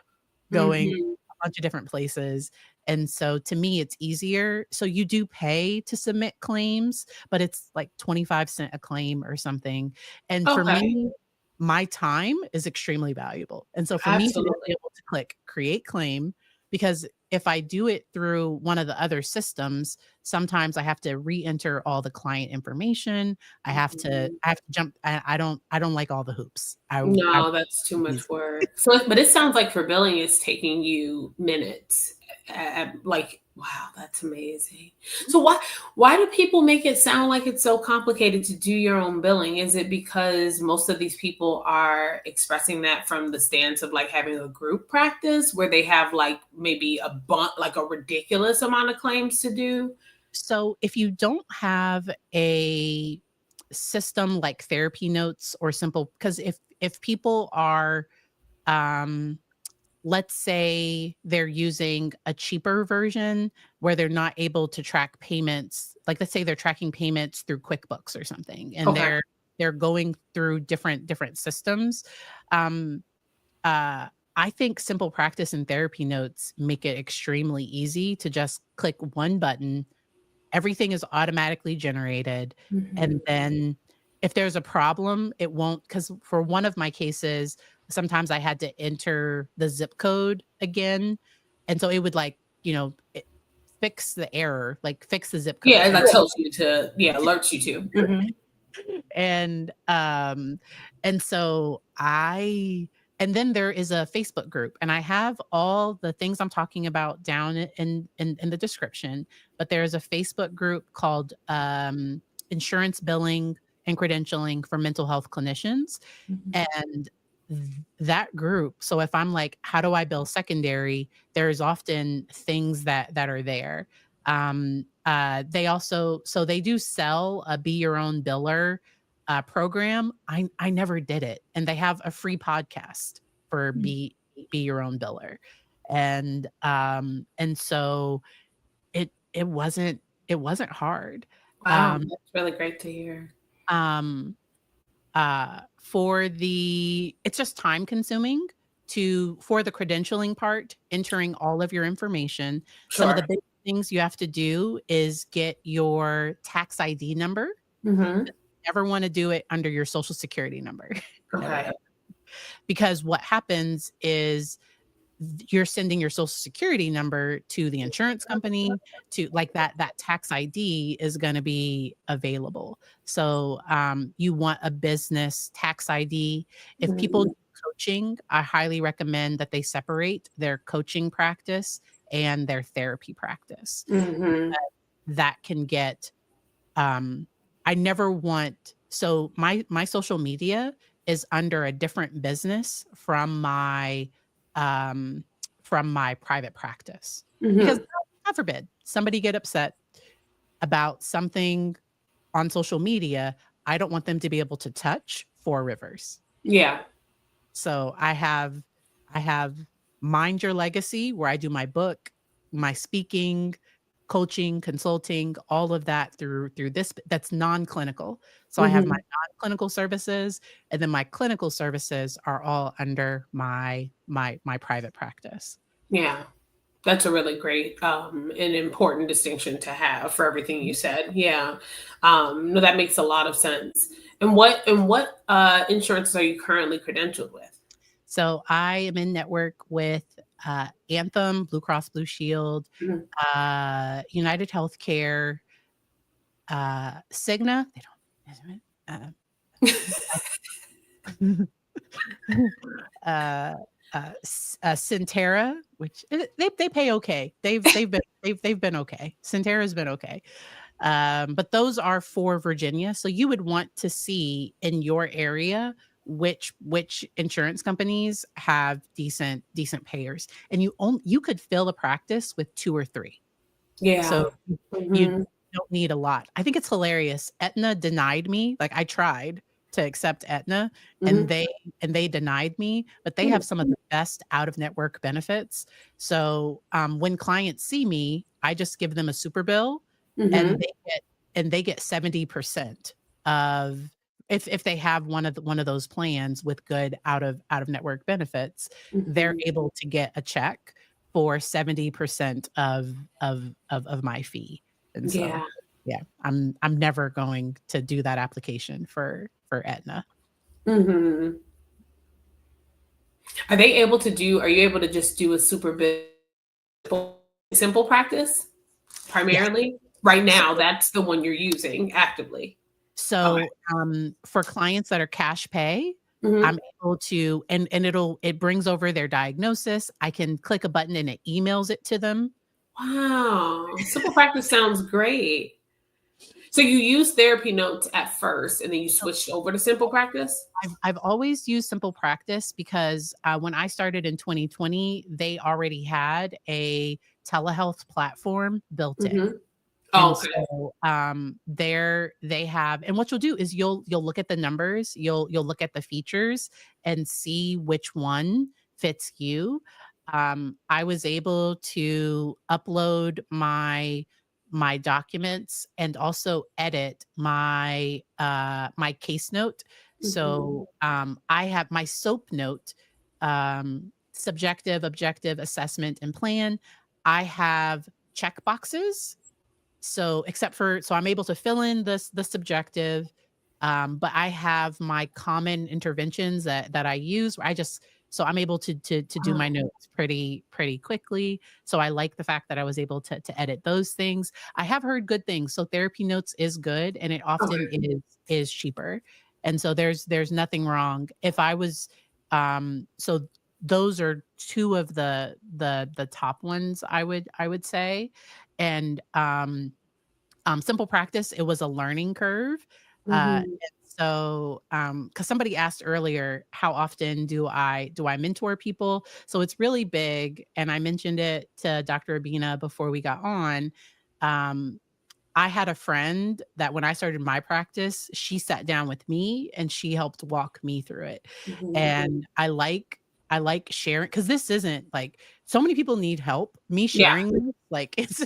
going Mhm. a bunch of different places, and so to me, it's easier. So you do pay to submit claims, but it's like 25 cents a claim or something, and for Okay, me, my time is extremely valuable, and so for me to just be absolutely. able to click create claim because if I do it through one of the other systems, sometimes I have to re-enter all the client information. Mhm. I have to jump I don't like all the hoops. I No, that's too much work. So, but it sounds like for billing, it's taking you minutes. Like, wow, that's amazing. So, why do people make it sound like it's so complicated to do your own billing? Is it because most of these people are expressing that from the stance of like having a group practice where they have like maybe like a ridiculous amount of claims to do? So if you don't have a system like therapy notes or simple because if people are um let's say they're using a cheaper version where they're not able to track payments, like let's say they're tracking payments through QuickBooks or something and Okay. they're going through different systems. um I think simple practice and therapy notes make it extremely easy to just click one button. Everything is automatically generated, and Mhm. then if there's a problem, it won't. Because for one of my cases, sometimes I had to enter the zip code again, and so it would, like, fix the error, like, fix the zip Yeah, code, it and like tells you to, yeah, alerts you to. Mhm. and, um, and so I and then there is a Facebook group, and I have all the things I'm talking about down in the description, but there is a Facebook group called, Insurance Billing and Credentialing for Mental Health Clinicians, Mhm. and that group, so if I'm like, "How do I bill secondary?" There's often things that are there. They also so they do sell a Be Your Own Biller, program. I never did it, and they have a free podcast for Mm. Be Your Own Biller, and so it wasn't hard. Wow, Um, that's really great to hear. um for the it's just time consuming for the credentialing part, entering all of your information. Some of the Sure. big things you have to do is get your tax ID number. Mhm. Never wanna do it under your Social Security number. Never, Okay. ever. Because what happens is you're sending your Social Security number to the insurance company to like that tax ID is gonna be available. So, you want a business tax ID. If people Mhm. do coaching, I highly recommend that they separate their coaching practice and their therapy practice. Mhm. That can get um, I never want so my social media is under a different business um, from my private practice. Because Mhm. God forbid, somebody get upset about something on social media, I don't want them to be able to touch 4 Rivers. Yeah. So I have Mind Your Legacy where I do my book, my speaking, coaching, consulting, all of that through this that's non-clinical. So I have my Mhm. non-clinical services and then my clinical services are all under my private practice. Yeah. That's a really great, and important distinction to have for everything you said. Yeah. No, that makes a lot of sense. And what insurance are you currently credentialed with? So I am in network with Anthem, Blue Cross Blue Shield, Mhm. United Healthcare, Cigna, they don't, uh, Centera, which they pay okay. They've been okay. Centera's been okay. But those are for Virginia. So you would want to see in your area which insurance companies have decent payers, and you could fill a practice with 2 or 3. Yeah. So you Mhm. don't need a lot. I think it's hilarious. Aetna denied me. Like, I tried to accept Aetna, and Mhm. they denied me, but they Hmm. have some of the best out of network benefits. So, when clients see me, I just give them a super bill, and Mhm. they get 70% of, if they have one of those plans with good out of network benefits, they're Mhm. able to get a check for 70% of my fee. And so, Yeah. yeah, I'm never going to do that application for Aetna. Mhm. Are you able to just do a super big simple practice Yes. primarily? Right So now, that's the one you're using actively. Okay. for clients that are cash pay, I'm Mhm. able to, and it brings over their diagnosis. I can click a button and it emails it to them. Wow. Simple practice sounds great. So you used therapy notes at first and then you So switched over to simple practice? I've always used Simple Practice because, when I started in 2020, they already had a telehealth platform built in. Mhm. Oh, And okay. so, they have, and what you'll do is you'll look at the numbers, you'll look at the features and see which one fits you. I was able to upload my documents and also edit my case note. Mhm. So, I have my SOAP note, subjective, objective, assessment, and plan. I have check boxes, so, I'm able to fill in the subjective, but I have my common interventions that I use where I'm able to do my Wow. notes pretty quickly. So I like the fact that I was able to edit those things. I have heard good things. So therapy notes is good, and it often Okay. is cheaper. And so there's nothing wrong. If I was so those are two of the top ones, I would say. And Simple Practice, it was a learning curve. Mhm. And so, because somebody asked earlier, how often do I mentor people? So it's really big, and I mentioned it to Dr. Abena before we got on. Um, I had a friend that when I started my practice, she sat down with me and she helped walk me through it. Mhm. And I like sharing, because this isn't like, so many people need help. Me Yeah. sharing this, like, it's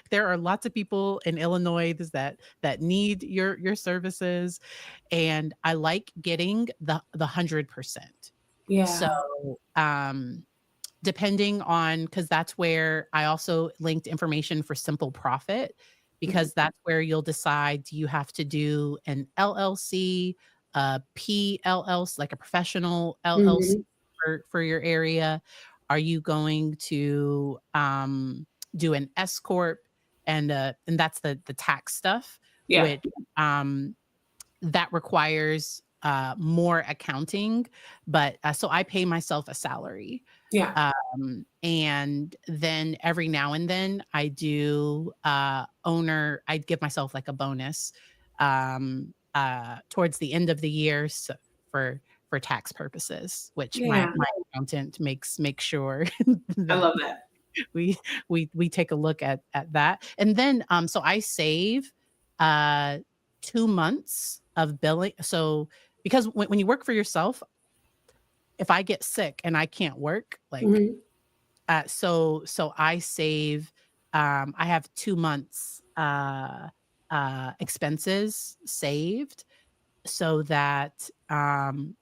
there are lots of people in Illinois that need your services, and I like getting the 100%. So, Yeah. um, depending on, because that's where I also linked information for Simple Profit, Mhm. because that's where you'll decide, do you have to do an LLC, a PLLC, like a professional LLC Mhm. for your area? Are you going to, do an S corp? And that's the tax stuff, Yeah. which, um, that requires, more accounting, but, so I pay myself a salary. Yeah. And then every now and then I'd give myself like a bonus, towards the end of the year, so for for tax purposes, which my Yeah. my accountant makes sure I that love that. we we take a look at that. And then, so I save, uh, 2 months of billing. So, because when you work for yourself, if I get sick and I can't work, like, Mhm. so I save, I have 2 months, expenses saved, so that,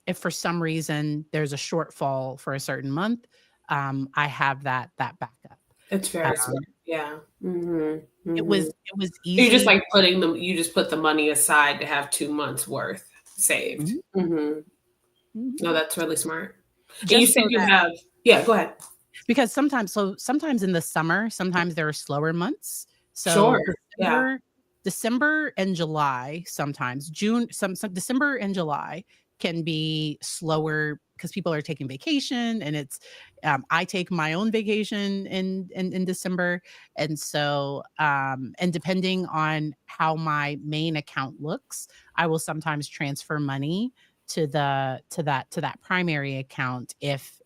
if for some reason there's a shortfall for a certain month, I have that backup. It's very Um, smart. Yeah. Mhm. it was Mhm. it was You're just easy. like you just put the money aside to have 2 months worth saved. Mhm, Mhm. mhm. No, that's really smart. And you Just said so you that, have Yeah, go ahead. because sometimes in the summer, sometimes there are slower months. Sure. So Yeah. December and July, sometimes June, some December and July can be slower because people are taking vacation, and it's I take my own vacation in December, and so and depending on how my main account looks, I will sometimes transfer money to that primary account if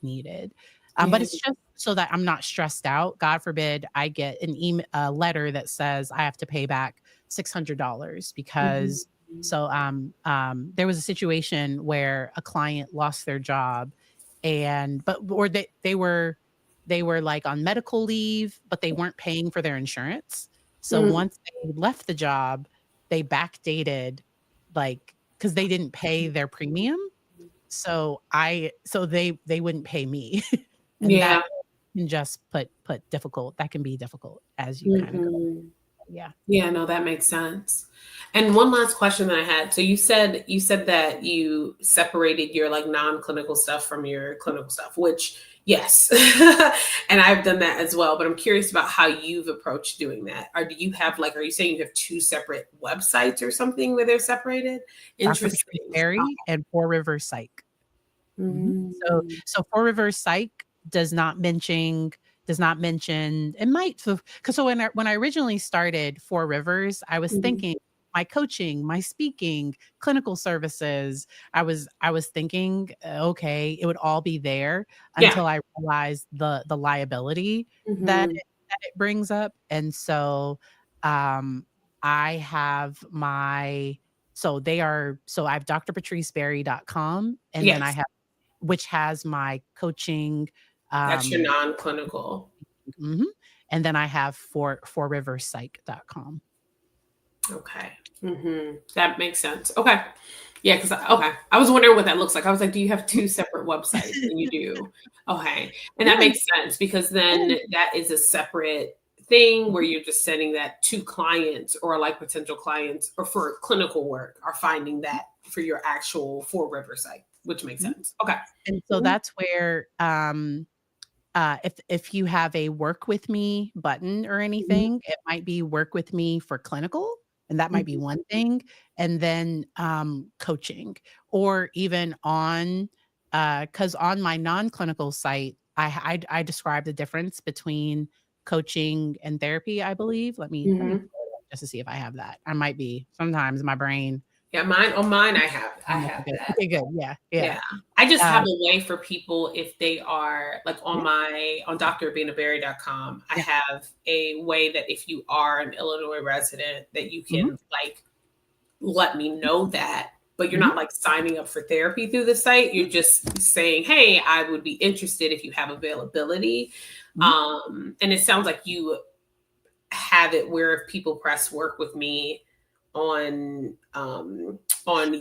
needed. But Yeah. it's just so that I'm not stressed out. God forbid I get a letter that says I have to pay back $600 Mhm. because there was a situation where a client lost their job, and but or they were like on medical leave, but they weren't paying for their insurance. So Mm. once they left the job, they backdated, like, because they didn't pay their premium. So they wouldn't pay me. And Yeah. that can just that can be difficult as you kind of go. Mhm. Yeah. Yeah, no, that makes sense. And one last question that I had. So you said that you separated your like non-clinical stuff from your clinical stuff, which yes. And I've done that as well, but I'm curious about how you've approached doing that. Or do you have like are you saying you have two separate websites or something where they're separated? Dr. Patrice Interesting. Berry and Four Rivers Psych. Mhm. Mm. So Four Rivers Psych does not mention it might have, 'cause so when I originally started Four Rivers, I was Mhm. thinking my coaching, my speaking, clinical services, I was thinking, okay, it would all be there Yeah. until I realized the liability Mhm. that it brings up, and so, um, I have my so I have drpatriceberry.com, and then I Yes. have, which has my coaching, That's your um non-clinical. mhm, and then I have fourriverpsych.com. Okay. That makes sense. Okay. Yeah, because okay. I was wondering what that looks like. I was like, do you have two separate websites? And you do. Okay. And that Yeah, makes sense because then and that is a separate thing where mhm, you're just sending that to clients or like potential clients or for clinical work are finding that for your actual Four River site, which makes mhm, sense. Okay. and so Mhm. that's where, if you have a work with me button or Mhm. anything, it might be work with me for clinical, and that might be Mhm. one thing, and then, coaching, or even on, because on my non-clinical site, I describe the difference between coaching and therapy, I believe. Let me Mhm. pull it up just to see if I have that. I might be sometimes my brain Yeah, mine I have that. okay, good, yeah, yeah, Yeah. I just have um, a way for people if they are like yeah, on drabenaberry.com, I yeah, have a way that if you are an Illinois resident that you mhm, can like let me know that, but you're mhm, not like signing up for therapy through the site. You're just saying, "Hey, I would be interested if you have availability." mhm. And it sounds like you have it where if people press work with me on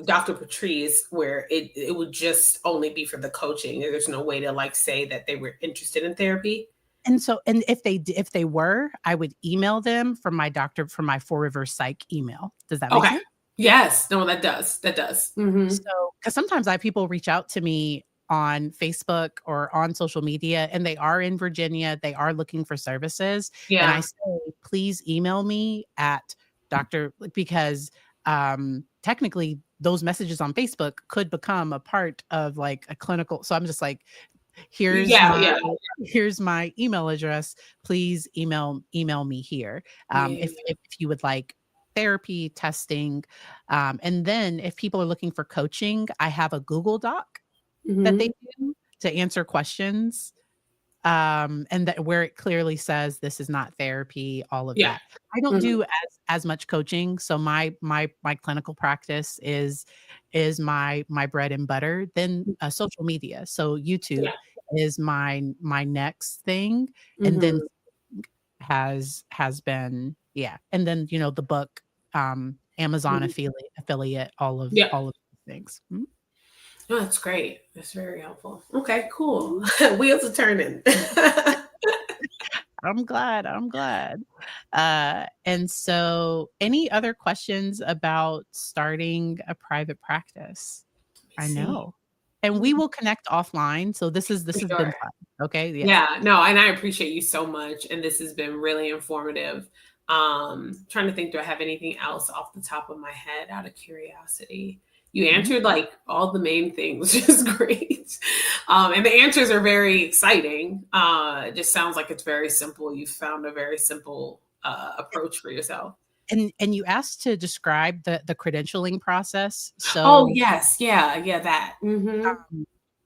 Dr. Patrice, where it would just only be for the coaching. There's no way to like say that they were interested in therapy. And if they were, I would email them from my Four Rivers Psych email. Does that make Okay. sense? Yes. No, that does. That does. So, because sometimes I have people reach out to me on Facebook or on social media, and they are in Virginia, they are looking for services, and I Yeah. say, "Please email me at Doctor," because, technically, those messages on Facebook could become a part of, like, a clinical, so I'm just like, "Here's Yeah. my Yeah. here's my email address. Please email me here, Yeah. if you would like therapy, testing." And then if people are looking for coaching, I have a Google Doc that they Hmm. do to answer questions, and that where it clearly says this is not therapy, all of Yeah. that. I don't Mhm. do as much coaching, so my clinical practice is my bread and butter. Then, social media, so YouTube Yeah. is my next thing, and then Hmm. has been, yeah, and then, the book, Amazon affiliate, Yeah. all of these things. Mhm. Oh, that's great. That's very helpful. Okay, cool. Mhm. Wheels are turning. I'm glad. And so any other questions about starting a private practice? Let me I see. know. And we will connect offline, so For this has been sure. fun. Okay, yeah. Yeah, no, and I appreciate you so much. And this has been really informative. Trying to think, do I have anything else off the top of my head out of curiosity? You Mhm. answered like all the main things, which is great. And the answers are very exciting. It just sounds like it's very simple. You found a very simple approach for yourself. And you asked to describe the credentialing process. Oh, So, yes. Yeah. Yeah. That. Mm-hmm. um,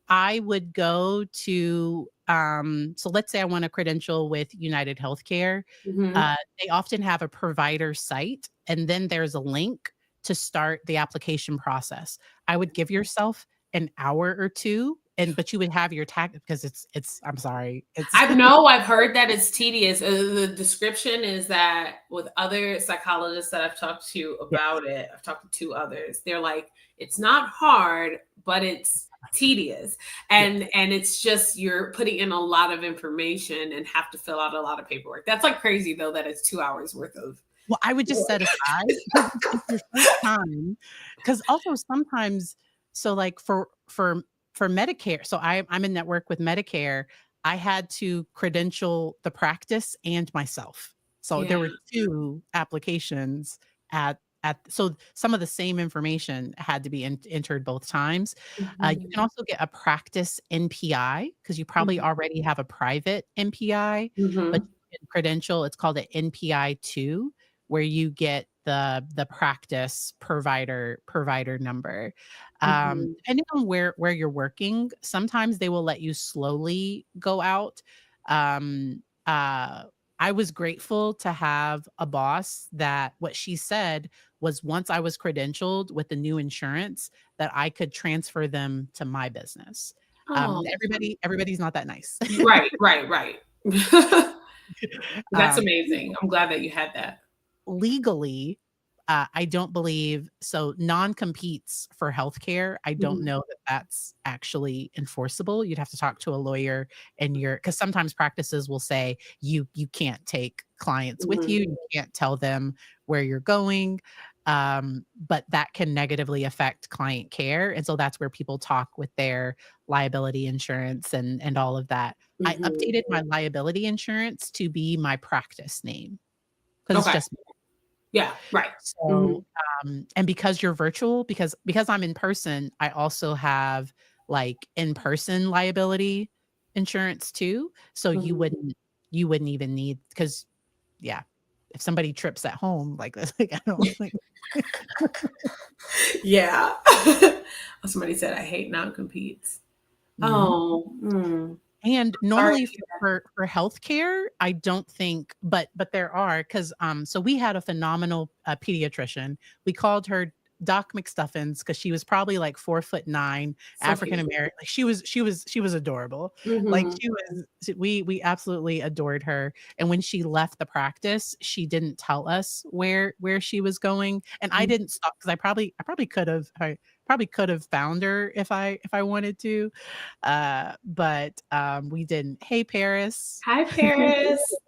I would go to, so let's say I want a credential with United Healthcare. Mm-hmm. They often have a provider site, and then there's a link to start the application process. I would give yourself an hour or 2, but you would have your tag because it's I'm sorry, it's I've heard that it's tedious. The description is that with other psychologists that I've talked to yes. about it, I've talked to two others. They're like, it's not hard, but it's tedious, Yes. and it's just you're putting in a lot of information and have to fill out a lot of paperwork. That's like crazy though that it's 2 hours worth of Well, I would just work. set aside because it's your first time. Because also sometimes so, like, for Medicare so I'm in network with Medicare, I had to credential the practice and myself. So Yeah. there were 2 applications at so some of the same information had to be entered both times. You can Mhm. also get a practice NPI because you probably Mhm. already have a private NPI, but Mhm. you can credential it's called an NPI 2 where you get the practice provider number. Mhm. Depending on where you're working, sometimes they will let you slowly go out. Um, uh, I was grateful to have a boss that what she said was once I was credentialed with the new insurance that I could transfer them to my business. Oh, Everybody's not that nice. right, right, right. That's um, amazing. I'm glad that you had that. Legally, I don't believe so non-competes for healthcare, I don't Mhm. know that that's actually enforceable. You'd have to talk to a lawyer and you're because sometimes practices will say you can't take clients with Mhm. you can't tell them where you're going, but that can negatively affect client care, and so that's where people talk with their liability insurance and all of that. I Mhm. updated my liability insurance to be my practice name because it's Okay. just Yeah, right. so, Mhm. and because you're virtual, because I'm in person, I also have, like, in-person liability insurance too, so Mhm. you wouldn't even need because yeah, if somebody trips at home, like, that's like, I don't like Yeah. Somebody said, "I hate non-competes." Mhm. Oh, And sorry to normally hear that. for healthcare, I don't think but there are 'cause, so we had a phenomenal, pediatrician. We called her Doc McStuffins because she was probably like 4'9", So African cute. American like, she was adorable. Like, Mhm. we absolutely adored her, and when she left the practice, she didn't tell us where she was going, and I Mhm. didn't stop because I probably could have found her if I wanted to, we didn't. Hey, Paris. Hi, Paris.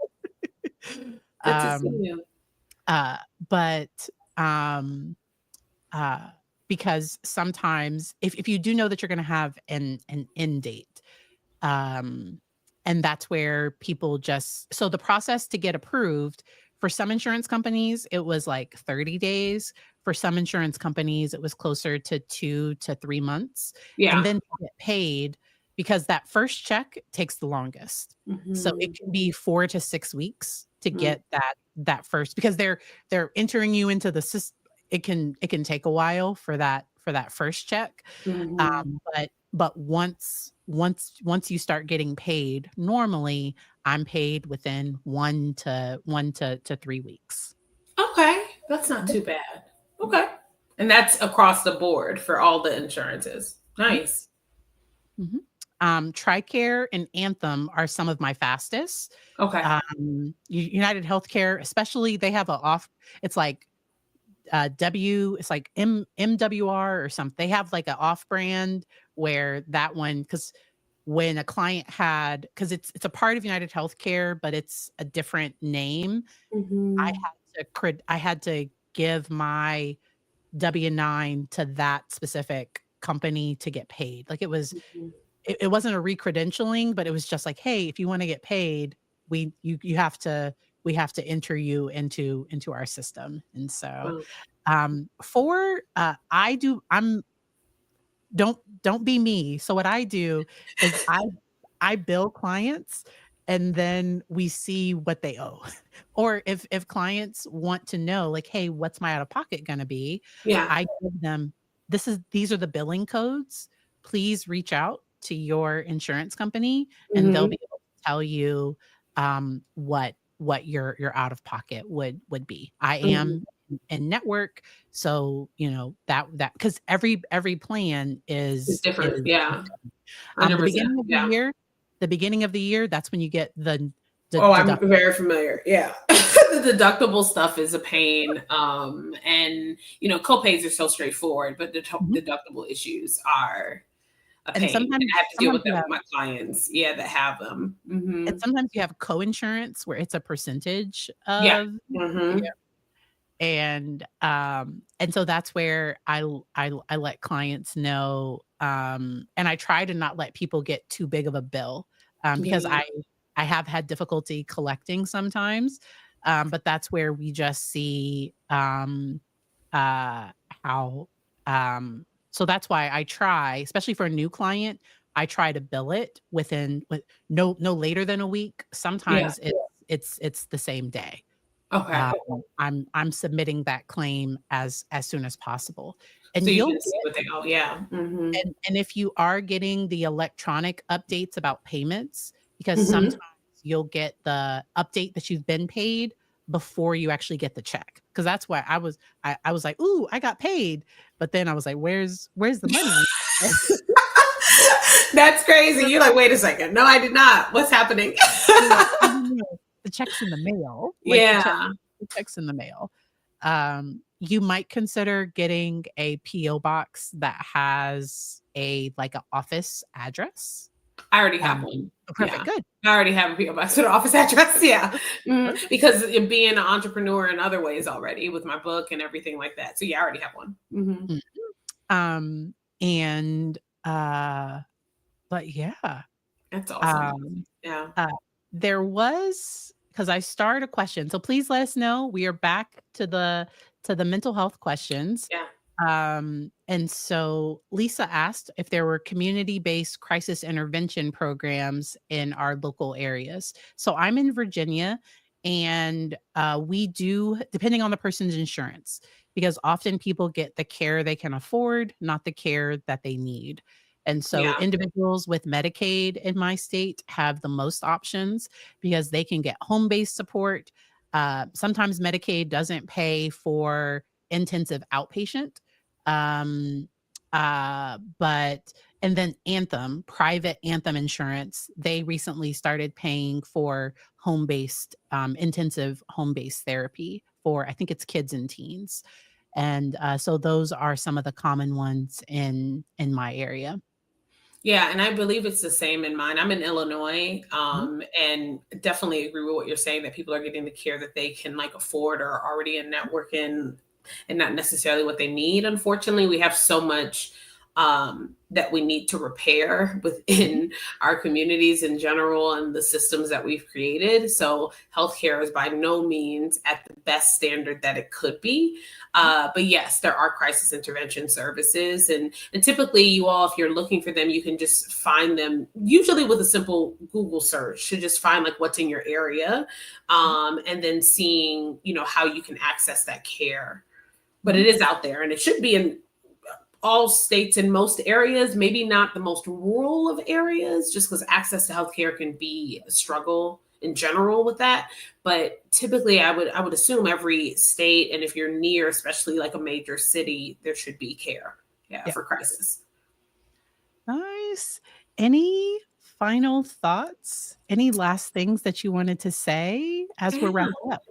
Good to see Um, you. uh, but, um, uh, because sometimes if you do know that you're gonna have an end date, um, and that's where people just so the process to get approved for some insurance companies, it was like 30 days. For some insurance companies, it was closer to 2 to 3 months, and Yeah. then to get paid because that first check takes the longest. So it Mhm. can be 4 to 6 weeks to Mhm. get that first because they're entering you into the system. It can take a while for that first check. Mhm. But once you start getting paid, normally, I'm paid within 1 to 3 weeks. Okay, that's not Yep. too bad. Okay. And that's across the board for all the insurances. Mhm, Nice. mhm. TRICARE and Anthem are some of my fastest. Okay. United Healthcare, especially, they have a off it's like, it's like MWR or something. They have like a off brand where that one because when a client had because it's a part of United Healthcare, but it's a different name. Mhm. I had to give my W-9 to that specific company to get paid. Like, Mhm. it wasn't a recredentialing, but it was just like, "Hey, if you wanna get paid, we you have to we have to enter you into our system. And so, Mm. for I'm don't be me. So what I do is I bill clients, and then we see what they owe. Or if clients want to know, like, "Hey, what's my out-of-pocket gonna be?" Yeah. I give them, these are the billing codes. Please reach out to your insurance company, and they'll Hmm. be able to tell you, what your out-of-pocket would be. I Hmm. am in network, so, that because every plan It's is different. Yeah. the 100%. beginning of Yeah. the beginning of the year, that's when you get the Oh, I'm deduct. very familiar. Yeah. The deductible stuff is a pain. And copays are so straightforward, but the Mhm. deductible issues are a And pain. And I have to deal sometimes with you that have with my clients, yeah, that have them. and Hmm. sometimes you have co-insurance where it's a percentage Yeah. of, yeah, Hmm. and so that's where I let clients know, and I try to not let people get too big of a bill, because Yeah. I have had difficulty collecting sometimes, but that's where we just see, uh, how, so that's why I try, especially for a new client, I try to bill it with no later than a week. Yeah. Sometimes it's the same day. Okay. Um, I'm submitting that claim as soon as possible, So and you you'll can see get what they oh yeah. Hmm. and if you are getting the electronic updates about payments, because sometimes Hmm. you'll get the update that you've been paid before you actually get the check. Because that's why I was like, "Ooh, I got paid," but then I was like, "Where's the money?" That's crazy. You're like, wait a second. No, I did not. What's happening? Yeah, no, the check's in the mail, like, Yeah. the check's in the mail. You might consider getting a PO box that has like, a office address. I already have Um one. oh, perfect, Yeah. good, I already have a PO box with an office address. Yeah. perfect. Because in being an entrepreneur in other ways already with my book and everything like that. So yeah, I already have one. Hmm. Mm. Um, and, uh, but yeah, That's awesome. um, Yeah. uh, there was, because I started a question, so please let us know. We are back to the mental health questions. Yeah. And so Lisa asked if there were community-based crisis intervention programs in our local areas. So I'm in Virginia, and we do, depending on the person's insurance, because often people get the care they can afford, not the care that they need. And so Yeah. individuals with Medicaid in my state have the most options because they can get home-based support. Sometimes Medicaid doesn't pay for intensive outpatient, um, but and then Anthem, private Anthem insurance, they recently started paying for home-based, intensive home-based therapy for, I think it's kids and teens. And so those are some of the common ones in my area. Yeah, and I believe it's the same in mine. I'm in Illinois, Mhm. and definitely agree with what you're saying that people are getting the care that they can like afford or are already in network and not necessarily what they need. Unfortunately, we have so much that we need to repair Mhm. within our communities in general and the systems that we've created. So healthcare is by no means at the best standard that it could be. But yes, there are crisis intervention services, and typically, you all, if you're looking for them, you can just find them usually with a simple Google search to just find like what's in your area, Mhm. and then seeing how you can access that care. But Mhm. it is out there, and it should be in all states in most areas, maybe not the most rural of areas, just because access to healthcare can be a struggle in general with that. But typically I would assume every state, and if you're near, especially like a major city, there should be care, yeah, Yeah. for crisis. Nice. Any final thoughts? Any last things that you wanted to say as we're Yeah. wrapping up?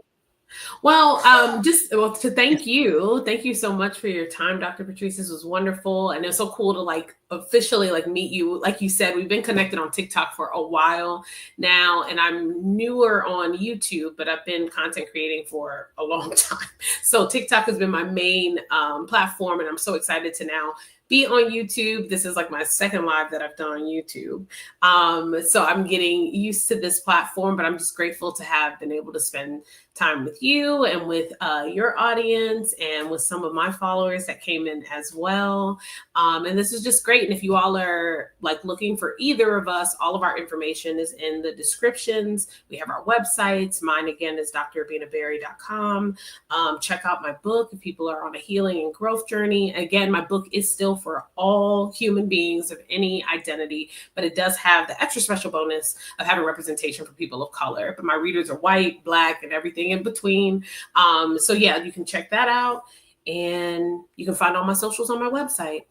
Well, just well, to thank you so much for your time, Dr. Patrice. This was wonderful, and it's so cool to like officially like meet you. Like you said, we've been connected on TikTok for a while now, and I'm newer on YouTube, but I've been content creating for a long time. So TikTok has been my main platform, and I'm so excited to now be on YouTube. This is like my second live that I've done on YouTube. So I'm getting used to this platform, but I'm just grateful to have been able to spend time with you and with your audience and with some of my followers that came in as well. And this is just great. And if you all are like looking for either of us, all of our information is in the descriptions. We have our websites. Mine again is drabenaberry.com. Check out my book if people are on a healing and growth journey. Again, my book is still for all human beings of any identity, but it does have the extra special bonus of having representation for people of color. But my readers are white, Black, and everything in between. So yeah, you can check that out, and you can find all my socials on my website.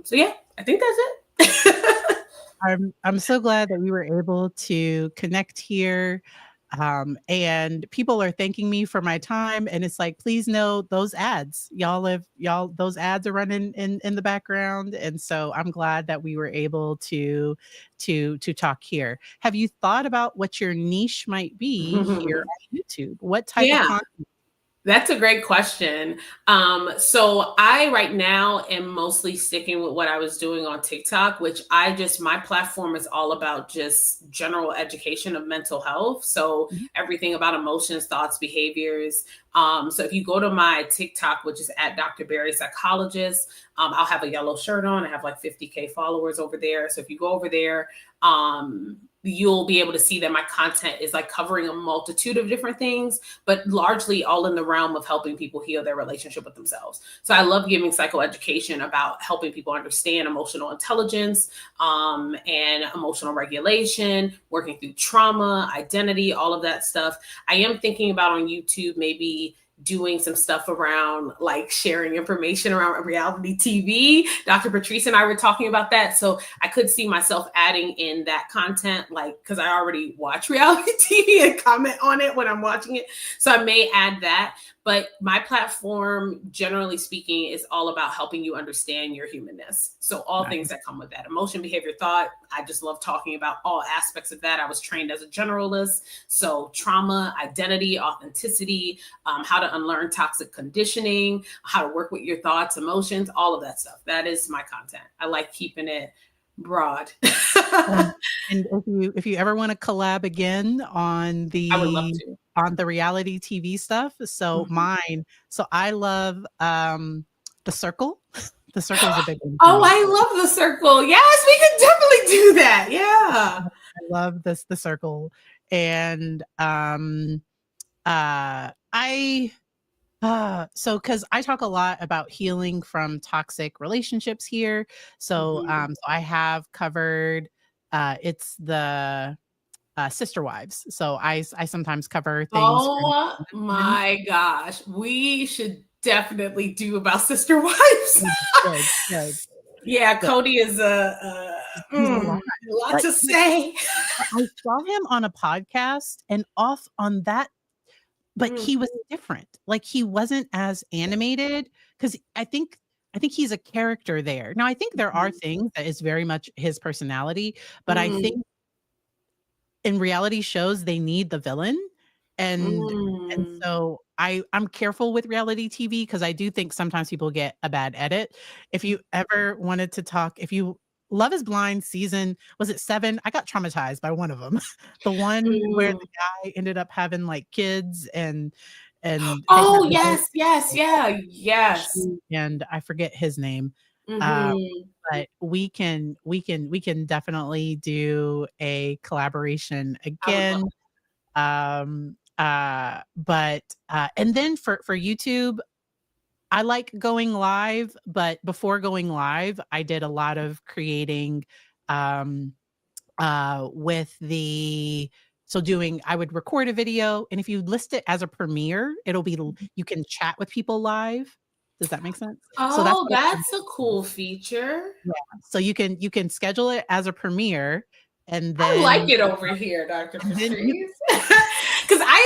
So yeah, I think that's it. I'm so glad that we were able to connect here. And people are thanking me for my time, and it's like, please know those ads, those ads are running in the background, and so I'm glad that we were able to talk here. Have you thought about what your niche might be here on YouTube? What type of Yeah. content? That's a great question. So I right now am mostly sticking with what I was doing on TikTok, which my platform is all about just general education of mental health. So everything about emotions, thoughts, behaviors. So if you go to my TikTok, which is at Dr. Berry Psychologist, I'll have a yellow shirt on. I have like 50K followers over there. So if you go over there, you'll be able to see that my content is like covering a multitude of different things, but largely all in the realm of helping people heal their relationship with themselves. So I love giving psychoeducation about helping people understand emotional intelligence and emotional regulation, working through trauma, identity, all of that stuff. I am thinking about on YouTube maybe doing some stuff around like sharing information around reality TV. Dr. Patrice and I were talking about that. So I could see myself adding in that content, like, because I already watch reality TV and comment on it when I'm watching it. So I may add that. But my platform, generally speaking, is all about helping you understand your humanness. So all things that come with that, emotion, behavior, thought. I just love talking about all aspects of that. I was trained as a generalist. So trauma, identity, authenticity, how to unlearn toxic conditioning, how to work with your thoughts, emotions, all of that stuff. That is my content. I like keeping it broad. And if you ever want to collab again on I would love to. the reality TV stuff, so I love The Circle. The Circle is a big one. Oh, I love The Circle. Yes, we can definitely do that. Yeah. I love The Circle. And so because I talk a lot about healing from toxic relationships here. So so I have covered it's the sister wives. So I sometimes cover things Oh my gosh. We should definitely do about sister wives. good. Yeah, Cody is a lot to say. I saw him on a podcast and off on that, but he was different. Like he wasn't as animated because I think he's a character there. Now I think there are things that is very much his personality, but I think in reality shows they need the villain. And so I'm careful with reality TV because I do think sometimes people get a bad edit. If you ever wanted to talk, if you Love is Blind season, was it 7? I got traumatized by one of them. The one where the guy ended up having like kids and they Oh, had yes. and I forget his name. But we can definitely do a collaboration again. But and then for YouTube, I like going live, but before going live, I did a lot of creating with the I would record a video, and if you list it as a premiere, it'll be you can chat with people live. Does that make sense? So Oh, that's a cool feature. yeah. So you can schedule it as a premiere, and I like then it over here, Dr. and then Patrice. Because I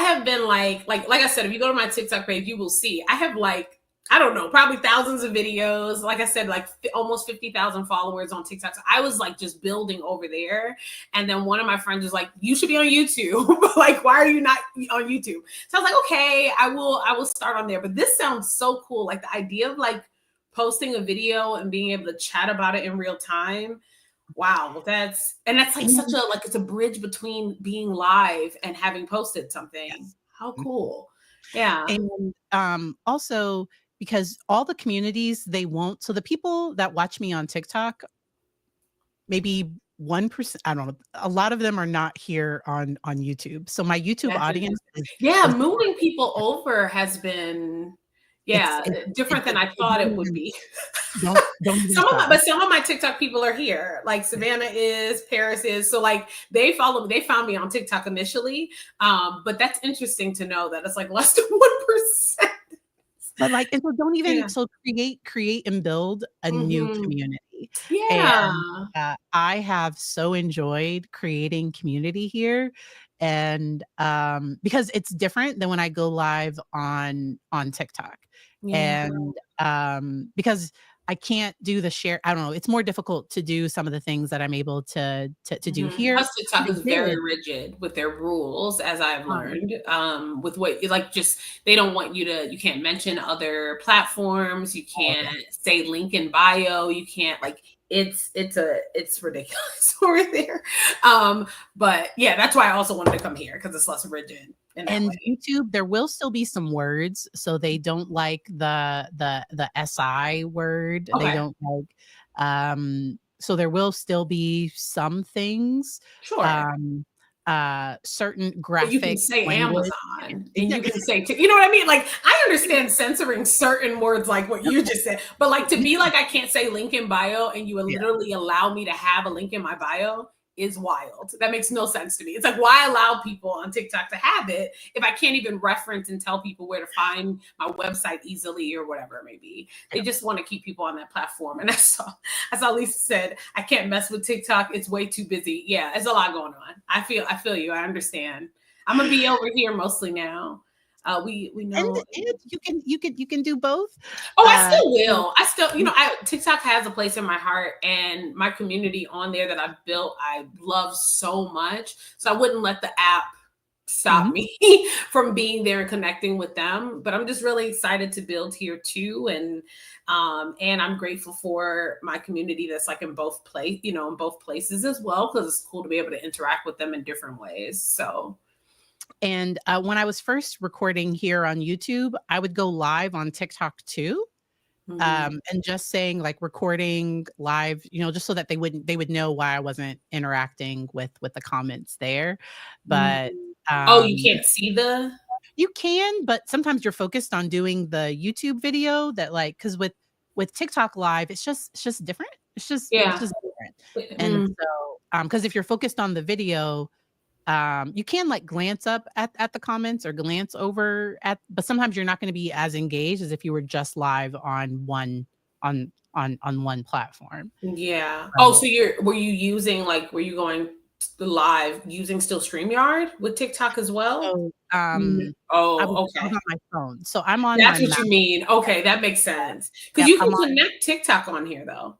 have been like I said, if you go to my TikTok page, you will see I have like, I don't know, probably thousands of videos. Like I said, like almost 50,000 followers on TikTok. So I was like just building over there. And then one of my friends was like, you should be on YouTube. Like, why are you not on YouTube? So I was like, okay, I will start on there. But this sounds so cool. Like the idea of like posting a video and being able to chat about it in real time. Wow, that's like such And a like it's a bridge between being live and having posted something. yes. How cool. Yeah. And, also because all the communities, they won't so the people that watch me on TikTok, maybe 1%, I don't know, a lot of them are not here on YouTube. So my YouTube That's audience interesting. Yeah, is moving people over has been, it's yeah, it different than I so thought it would be. don't even try. Some of my TikTok people are here. Like Savannah is, Paris is. So like they follow me, they found me on TikTok initially. But that's interesting to know that it's like less than 1%. But, like, and so don't even Yeah. so create and build a new Hmm. community, Yeah. and, I have so enjoyed creating community here, and, because it's different than when I go live on TikTok, Yeah. and, because I can't do the share I don't know, it's more difficult to do some of the things that I'm able to do Mhm. here. Plus, TikTok I is very did, rigid with their rules, as I've um learned. With what like just they don't want you can't mention other platforms, you oh, can't yeah. say link in bio, you can't like it's ridiculous over there. But yeah, that's why I also wanted to come here because it's less rigid in that And way. YouTube, there will still be some words, so they don't like the SI word, they Okay, don't like, so there will still be some things, sure. um, certain But you can graphic say language. Amazon and you Exactly. can say, you know what I mean? Like, I understand censoring certain words like what you just said, but like to be like, I can't say link in bio and you Yeah. literally allow me to have a link in my bio is wild. That makes no sense to me. It's like, why allow people on TikTok to have it if I can't even reference and tell people where to find my website easily or whatever it may be? They Yeah. just want to keep people on that platform. And that's all Lisa said. I can't mess with TikTok. It's way too busy. Yeah, there's a lot going on. I feel you. I understand. I'm gonna be over here mostly now. We know. And you can do both. Oh, I Uh, still so will. I still, TikTok has a place in my heart, and my community on there that I've built, I love so much. So I wouldn't let the app stop mhm. me from being there and connecting with them. But I'm just really excited to build here too, and I'm grateful for my community that's like in in both places as well, because it's cool to be able to interact with them in different ways. So. And, when I was first recording here on YouTube, I would go live on TikTok too. Mhm. And just saying, like, recording live, just so that they would know why I wasn't interacting with the comments there. Mhm. But, Oh, you um, can't see the. you can, but sometimes you're focused on doing the YouTube video that, like, because with TikTok live, it's just different. It's Yeah. just different. And Mm. so, because if you're focused on the video, you can, like, glance up at the comments or glance over at but sometimes you're not gonna be as engaged as if you were just live on on one platform. Yeah. Oh, Um, so were you going live using still StreamYard with TikTok as well? so, I was Okay. on my phone. So I'm on my That's what Mac. you mean. Okay, that makes sense. Because Yep, you I'm can on connect TikTok on here though.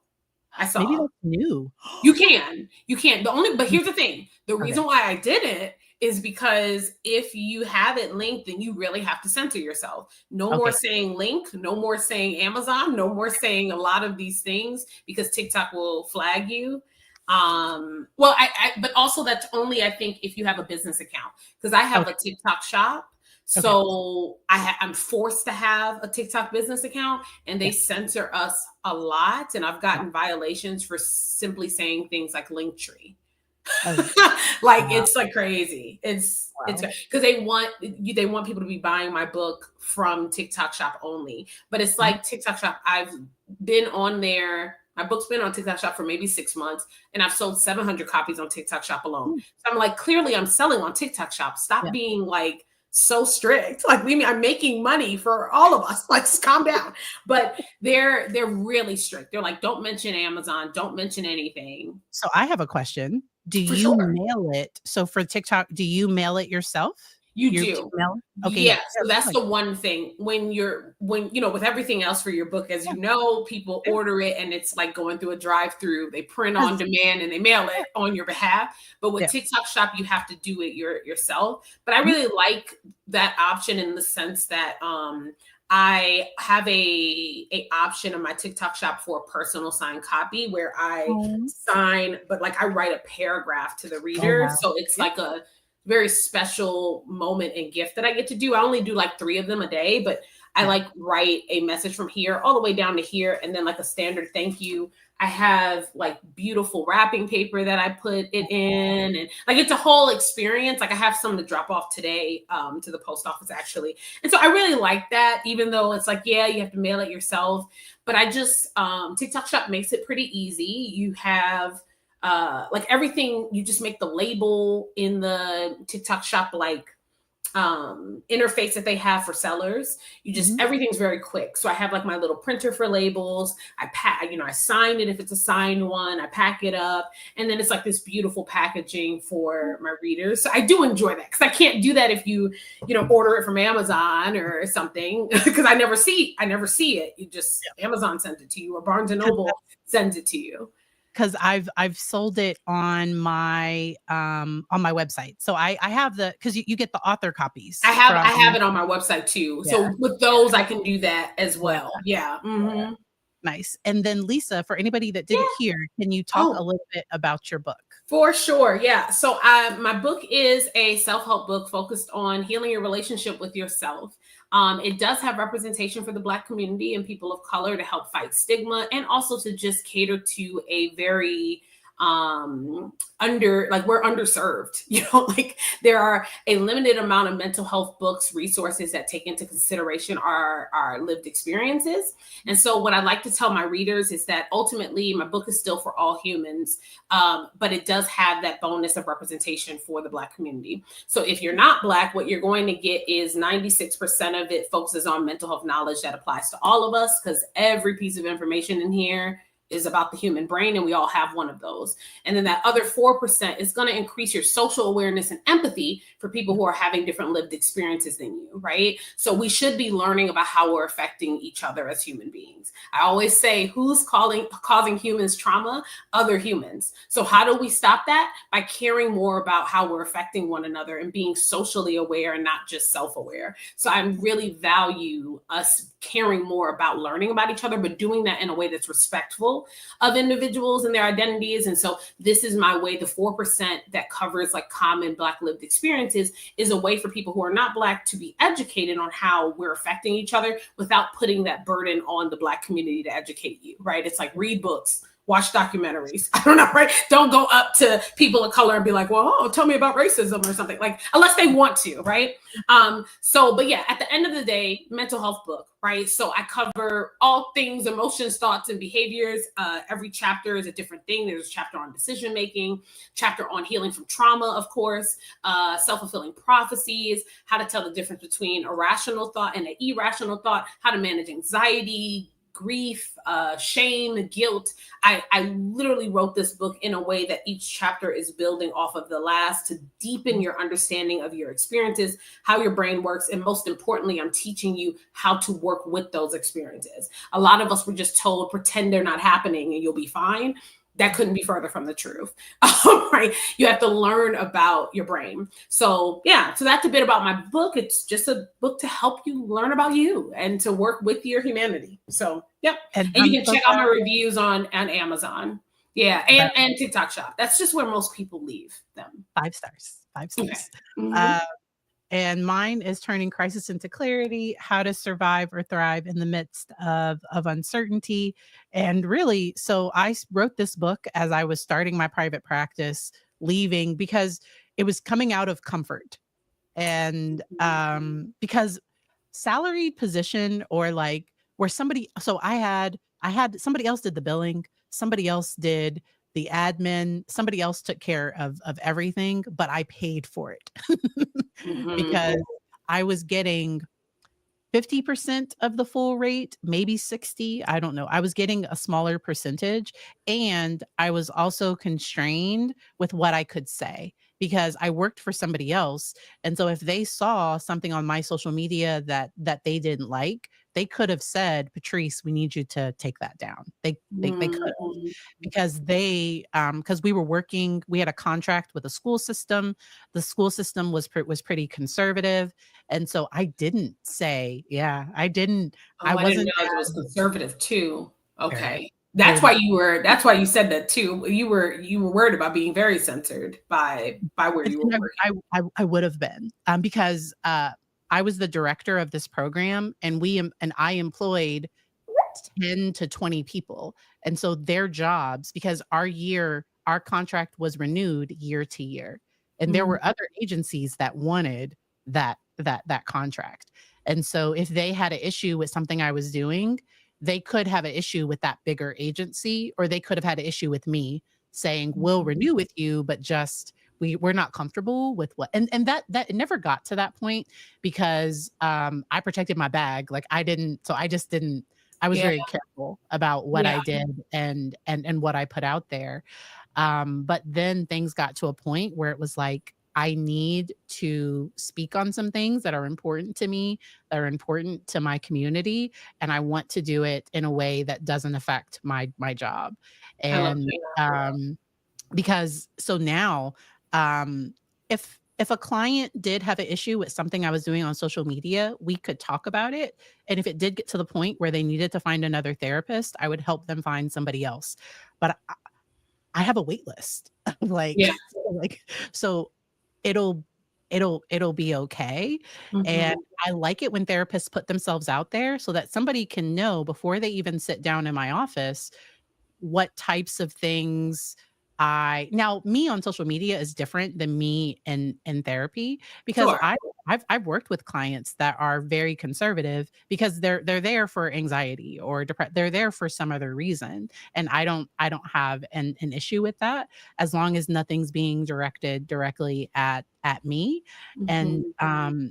I maybe saw. that's new. You can. You can. But here's the thing. The Okay, reason why I didn't is because if you have it linked, then you really have to censor yourself. No more okay, saying link, no more saying Amazon, no more saying a lot of these things because TikTok will flag you. Well, but also that's only I think if you have a business account because I have a okay, TikTok shop. okay. So I'm forced to have a TikTok business account and they Yeah. censor us a lot. And I've Wow. gotten violations for simply saying things like Linktree. Oh, Like wow, it's like crazy. It's wow. because they want people to be buying my book from TikTok Shop only. But it's Mhm. like TikTok Shop. I've been on there. My book's been on TikTok Shop for maybe 6 months, and I've sold 700 copies on TikTok Shop alone. Mm, So I'm like, clearly, I'm selling on TikTok Shop. Stop yeah. being like so strict. Like, leave me. I'm making money for all of us. Like, just calm down. But they're really strict. They're like, don't mention Amazon. Don't mention anything. So I have a question. Do For you sure. mail it? So for TikTok, do you mail it yourself? You Do you do. mail it? Okay, yeah. Yes. Yeah, So that's that's like the one thing with everything else for your book, as yeah, you know, people yeah, order it and it's like going through a drive through. They print on yes, demand and they mail it on your behalf. But with yeah. TikTok Shop, you have to do it yourself. But I Mhm. really like that option in the sense that I have a option on my TikTok shop for a personal signed copy where I Oh, sign, but like I write a paragraph to the oh, reader. wow. So it's Yeah. like a very special moment and gift that I get to do. I only do like 3 of them a day, but I Yeah. like write a message from here all the way down to here and then like a standard thank you. I have like beautiful wrapping paper that I put it in, and like it's a whole experience. Like I have some to drop off today to the post office actually. And so I really like that, even though it's like, yeah, you have to mail it yourself. But I just TikTok Shop makes it pretty easy. You have like everything, you just make the label in the TikTok Shop like interface that they have for sellers. You just, Mhm. everything's very quick. So I have like my little printer for labels. I pack, you know, I sign it if it's a signed one, I pack it up, and then it's like this beautiful packaging for my readers. So I do enjoy that because I can't do that if you know, order it from Amazon or something because I never see it. You just Amazon sends it to you or Barnes and 'Cause Noble sends it to you. 'Cause I've sold it on my website. So I have the 'cause you get the author copies I from. have it on my website too. Yeah, So with those, I can do that as love well. that. Yeah. Yeah, Hmm. nice. And then Lisa, for anybody that didn't Yeah. hear, can you talk a Oh, little bit about your book? for sure. Yeah. So my book is a self-help book focused on healing your relationship with yourself. It does have representation for the Black community and people of color to help fight stigma and also to just cater to a very under, like we're underserved, you know, like there are a limited amount of mental health books, resources that take into consideration our lived experiences. And so what I like to tell my readers is that ultimately my book is still for all humans, but it does have that bonus of representation for the Black community. So if you're not Black, what you're going to get is 96% of it focuses on mental health knowledge that applies to all of us, because every piece of information in here is about the human brain, and we all have one of those. And then that other 4% is going to increase your social awareness and empathy for people who are having different lived experiences than you, right? So we should be learning about how we're affecting each other as human beings. I always say, who's causing humans trauma? Other humans. So how do we stop that? By caring more about how we're affecting one another and being socially aware and not just self-aware. So I really value us caring more about learning about each other, but doing that in a way that's respectful of individuals and their identities. And so this is my way. The 4% that covers like common Black lived experiences is a way for people who are not Black to be educated on how we're affecting each other without putting that burden on the Black community to educate you, right? It's like read books, watch documentaries. I don't know, right? Don't go up to people of color and be like, well, oh, tell me about racism or something, like, unless they want to, right? But yeah, at the end of the day, mental health book, right? So I cover all things, emotions, thoughts, and behaviors. Every chapter is a different thing. There's a chapter on decision making, chapter on healing from trauma, of course, self-fulfilling prophecies, how to tell the difference between a rational thought and an irrational thought, how to manage anxiety, grief, shame, guilt. I literally wrote this book in a way that each chapter is building off of the last to deepen your understanding of your experiences, how your brain works, and most importantly, I'm teaching you how to work with those experiences. A lot of us were just told, pretend they're not happening and you'll be fine. That couldn't be further from the truth, right? You have to learn about your brain. So yeah, so that's a bit about my book. It's just a book to help you learn about you and to work with your humanity. So yep, And and you I'm can so check out my glad reviews on Amazon. Yeah, that and TikTok Shop. That's just where most people leave them. 5 stars, 5 Okay. stars. Hmm. Uh, and mine is Turning Crisis into Clarity: How to Survive or Thrive in the Midst of Uncertainty. And really, so wrote this book as I was starting my private practice, leaving because it was coming out of comfort. And because salaried position, or like where somebody, so I had somebody else did the billing, somebody else did the admin, somebody else took care of everything, but I paid for it. Hmm. Because I was getting 50% of the full rate, maybe 60, I don't know. I was getting a smaller percentage, and I was also constrained with what I could say because I worked for somebody else. And so if they saw something on my social media that they didn't like, they could have said, Patrice, we need you to take that down. They could have, Mhm. because because we had a contract with a school system. The school system was pretty conservative. And so I didn't say, yeah, I Oh, I didn't wasn't realize it was conservative too. very, Okay. very That's why you said that too. You were worried about being very censored by where you were And working. I would have been, because, I was the director of this program, and I employed 10 to 20 people. And so their jobs, because our contract was renewed year to year. And there Mm, were other agencies that wanted that contract. And so if they had an issue with something I was doing, they could have an issue with that bigger agency, or they could have had an issue with me saying, we'll mhm. renew with you, but just we're not comfortable with what, and that it never got to that point, because I protected my bag. Like I just didn't, I was Yeah, very careful about what yeah. I did and what I put out there. But then things got to a point where it was like, I need to speak on some things that are important to me, that are important to my community, and I want to do it in a way that doesn't affect my job. I love And that. because so now, um, if a client did have an issue with something I was doing on social media, we could talk about it. And if it did get to the point where they needed to find another therapist, I would help them find somebody else. But I have a wait list. like, Yeah. like, so it'll it'll be okay. And Mhm. I like it when therapists put themselves out there so that somebody can know before they even sit down in my office what types of things I now me on social media is different than me in therapy, because Sure. I've worked with clients that are very conservative because they're there for anxiety or they're there for some other reason. And I don't have an issue with that, as long as nothing's being directed directly at me. And Mhm.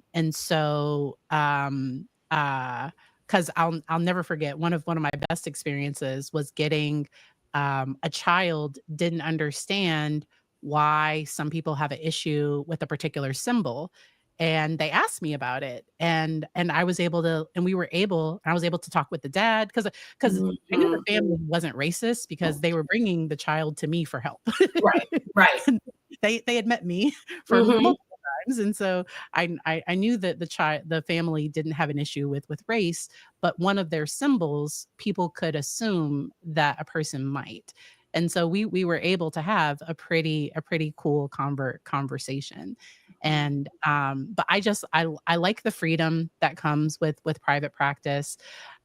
because I'll never forget, one of my best experiences was getting, a child didn't understand why some people have an issue with a particular symbol, and they asked me about it, and I was able to, and we were able I was able to talk with the dad, because I knew Mhm. the family wasn't racist because they were bringing the child to me for help. Right, right. And they had met me for Mhm. multiple times, and so I knew that the family didn't have an issue with race, but one of their symbols, people could assume that a person might. And so we were able to have a pretty cool conversation. And but I like the freedom that comes with private practice.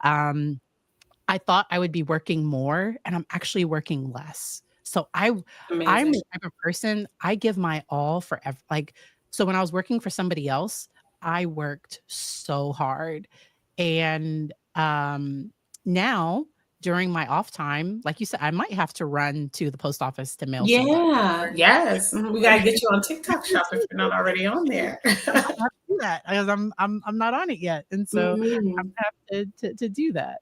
Um I thought I would be working more, and I'm actually working less. So I'm Amazing. the type of person, I give my all for so when I was working for somebody else, I worked so hard. And now during my off time, like you said, I might have to run to the post office to mail some books. Yeah, yes. Mhm, we gotta get you on TikTok Shop if you're not already on there. I might have to do that because I'm not on it yet, and so I'm Mhm. gonna have to do that.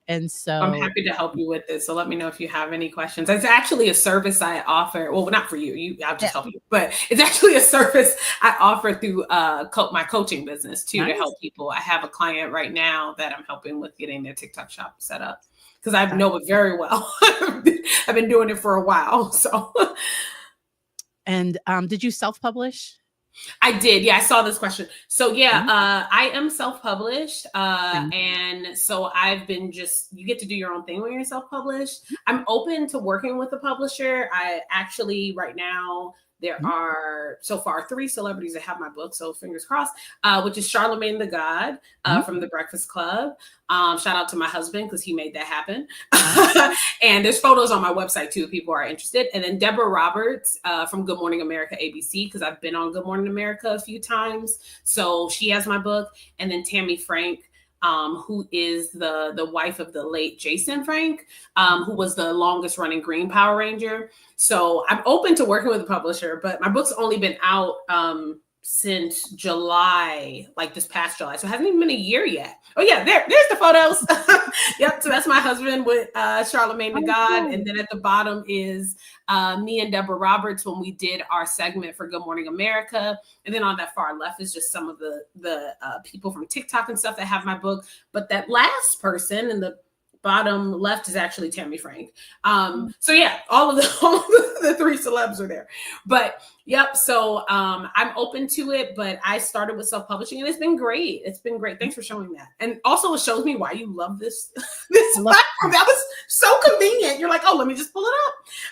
And I'm so happy to help you with this. So let me know if you have any questions. It's actually a service I offer. Well, not for you. I'll yeah, just help you. But it's actually a service I offer through my coaching business too, to nice. help people. I have a client right now that I'm helping with getting their TikTok shop set up because I That know it very well. I've been doing it for a while. So And, did you self-publish? I did. Yeah, I saw this question. So yeah, Mhm. I am self-published. Nice. And so I've been you get to do your own thing when you're self-published. I'm open to working with a publisher. I actually right now there Mhm. are so far three celebrities that have my book, so fingers crossed. Which is Charlemagne the God Mhm. from The Breakfast Club. Shout out to my husband because he made that happen. Nice. And there's photos on my website too if people are interested. And then Deborah Roberts from Good Morning America ABC, because I've been on Good Morning America a few times. So she has my book. And then Tammy Frank, who is the wife of the late Jason Frank, who was the longest running Green Power Ranger. So I'm open to working with a publisher, but my book's only been out since July, like this past July. So it hasn't even been a year yet. Oh yeah, there's the photos. Yep. So that's my husband with Charlemagne the Oh, God. cool. And then at the bottom is me and Deborah Roberts when we did our segment for Good Morning America. And then on that far left is just some of the people from TikTok and stuff that have my book. But that last person in the bottom left is actually Tammy Frank. So yeah, all of the three celebs are there. But yep, so I'm open to it, but I started with self-publishing and it's been great. It's been great. Thanks for showing that. And also it shows me why you love this I love platform. That was so convenient. You're like, oh, let me just pull it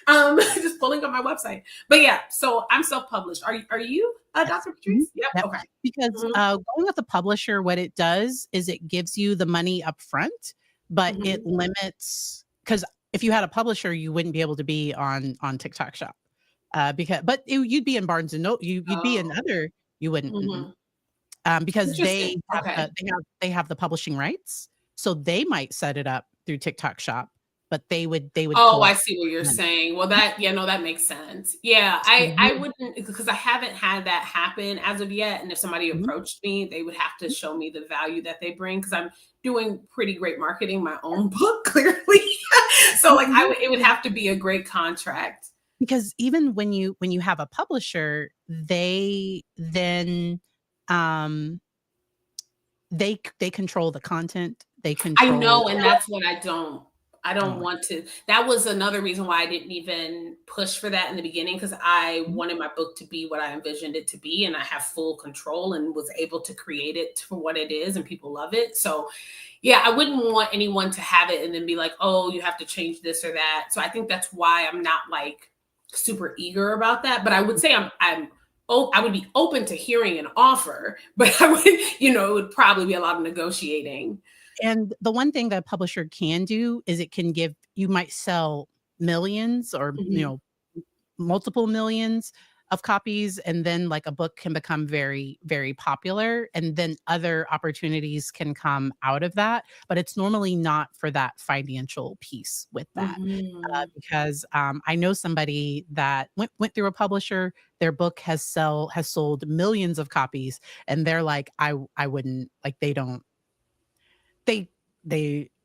up. Just pulling up my website. But yeah, so I'm self-published. Are you Dr. Patrice? Yep. Yep. Okay. Because going with the publisher, what it does is it gives you the money up front, but it limits, because if you had a publisher, you wouldn't be able to be on TikTok Shop. You'd be in Barnes and Noble. You'd be in other. You wouldn't. Because Interesting. Okay. They have the publishing rights, so they might set it up through TikTok Shop, but they would Oh, I collect see what you're money. saying. Well, that makes sense. Yeah, I wouldn't, because I haven't had that happen as of yet. And if somebody Mhm. approached me, they would have to show me the value that they bring because I'm doing pretty great marketing my own book, clearly. So like it would have to be a great contract. Because even when you have a publisher, they then they control the content. They I control. know, and that's what I don't Oh, want to. That was another reason why I didn't even push for that in the beginning because I wanted my book to be what I envisioned it to be, and I have full control and was able to create it for what it is, and people love it. So, yeah, I wouldn't want anyone to have it and then be like, "Oh, you have to change this or that." So I think that's why I'm not like super eager about that. But I would say I would be open to hearing an offer, but I would, it would probably be a lot of negotiating. and the one thing that a publisher can do is it can give you might sell millions or Mhm. multiple millions of copies, and then like a book can become very very popular, and then other opportunities can come out of that, but it's normally not for that financial piece with that. Mhm. Because I know somebody that went through a publisher. Their book has sold millions of copies, and they're like, I wouldn't, like, they don't, they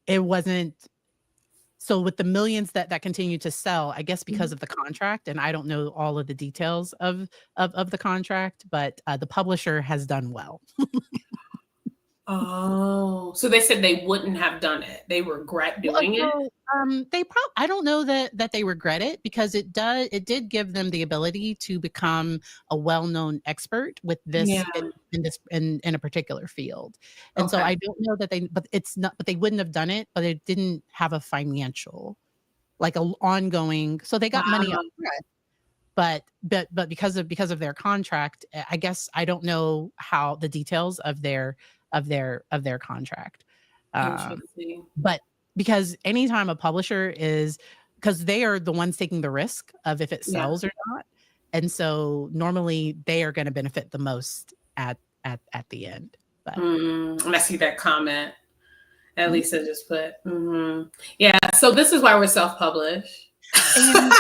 it wasn't. So with the millions that continue to sell, I guess because Mhm. of the contract, and I don't know all of the details of the contract, but the publisher has done well. Oh, so they said they wouldn't have done it. They regret Well, doing it? they I don't know that they regret it, because it did give them the ability to become a well-known expert with Yeah. this in this in a particular field. And so Okay. I don't know that but they wouldn't have done it, but it didn't have a financial, like, a ongoing, so they got money up Wow. front, but because of their contract, I guess I don't know how the details of their contract. Um Interesting. but because anytime a publisher is, because they are the ones taking the risk of if it Yeah. sells or not, and so normally they are gonna benefit the most at the end, but And I see that comment. At mhm. least I just put, yeah. So this is why we're self-published. And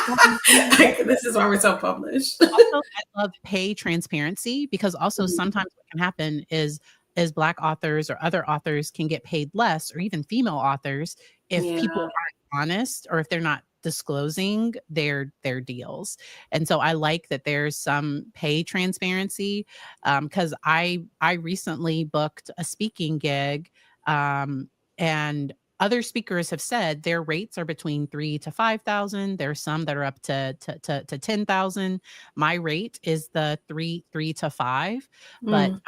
This is why we're self-published. also, I love pay transparency, because also Mhm. sometimes what can happen is Black authors or other authors can get paid less, or even female authors, if people Yeah. aren't honest or if they're not disclosing their deals. And so I like that there's some pay transparency, because I recently booked a speaking gig, and other speakers have said their rates are between 3 to 5,000. There's some that are up to 10,000. My rate is the three to five, but Mm.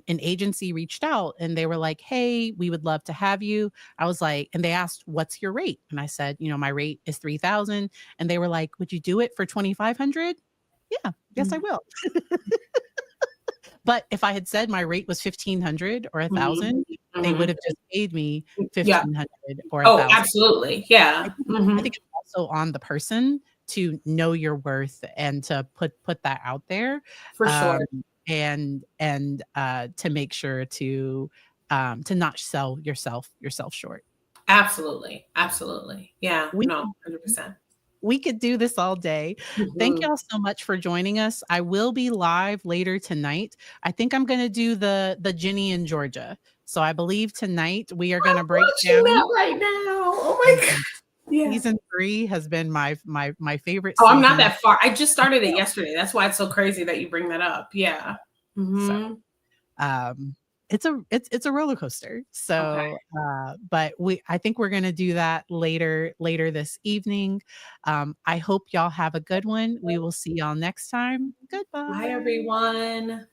an agency reached out and they were like, "Hey, we would love to have you." I was like, and they asked, "What's your rate?" And I said, "My rate is 3,000." And they were like, "Would you do it for 2,500?" Yeah, yes, I Mm. will. But if I had said my rate was 1,500 or Mhm. 1,000, they would Mhm. have just paid me Yeah. 1,500 or Oh, 1,000. absolutely. Yeah. I think it's also on the person to know your worth and to put that out there, For sure. um, to make sure to not sell yourself short. Absolutely. Absolutely. Yeah. We No, 100%. we could do this all day. Thank Mhm. y'all so much for joining us. I will be live later tonight. I think I'm gonna do the Ginny in Georgia. So I believe tonight we are gonna I'm break watching down. that right now. Oh my god. Listen, Yeah. season 3 has been my favorite Oh, I'm not season. that far. I just started it yesterday. That's why it's so crazy that you bring that up. Yeah. So, Mhm. um, it's a roller coaster. Okay. So, but I think we're gonna do that later this evening. I hope y'all have a good one. We will see y'all next time. Bye, Goodbye. everyone.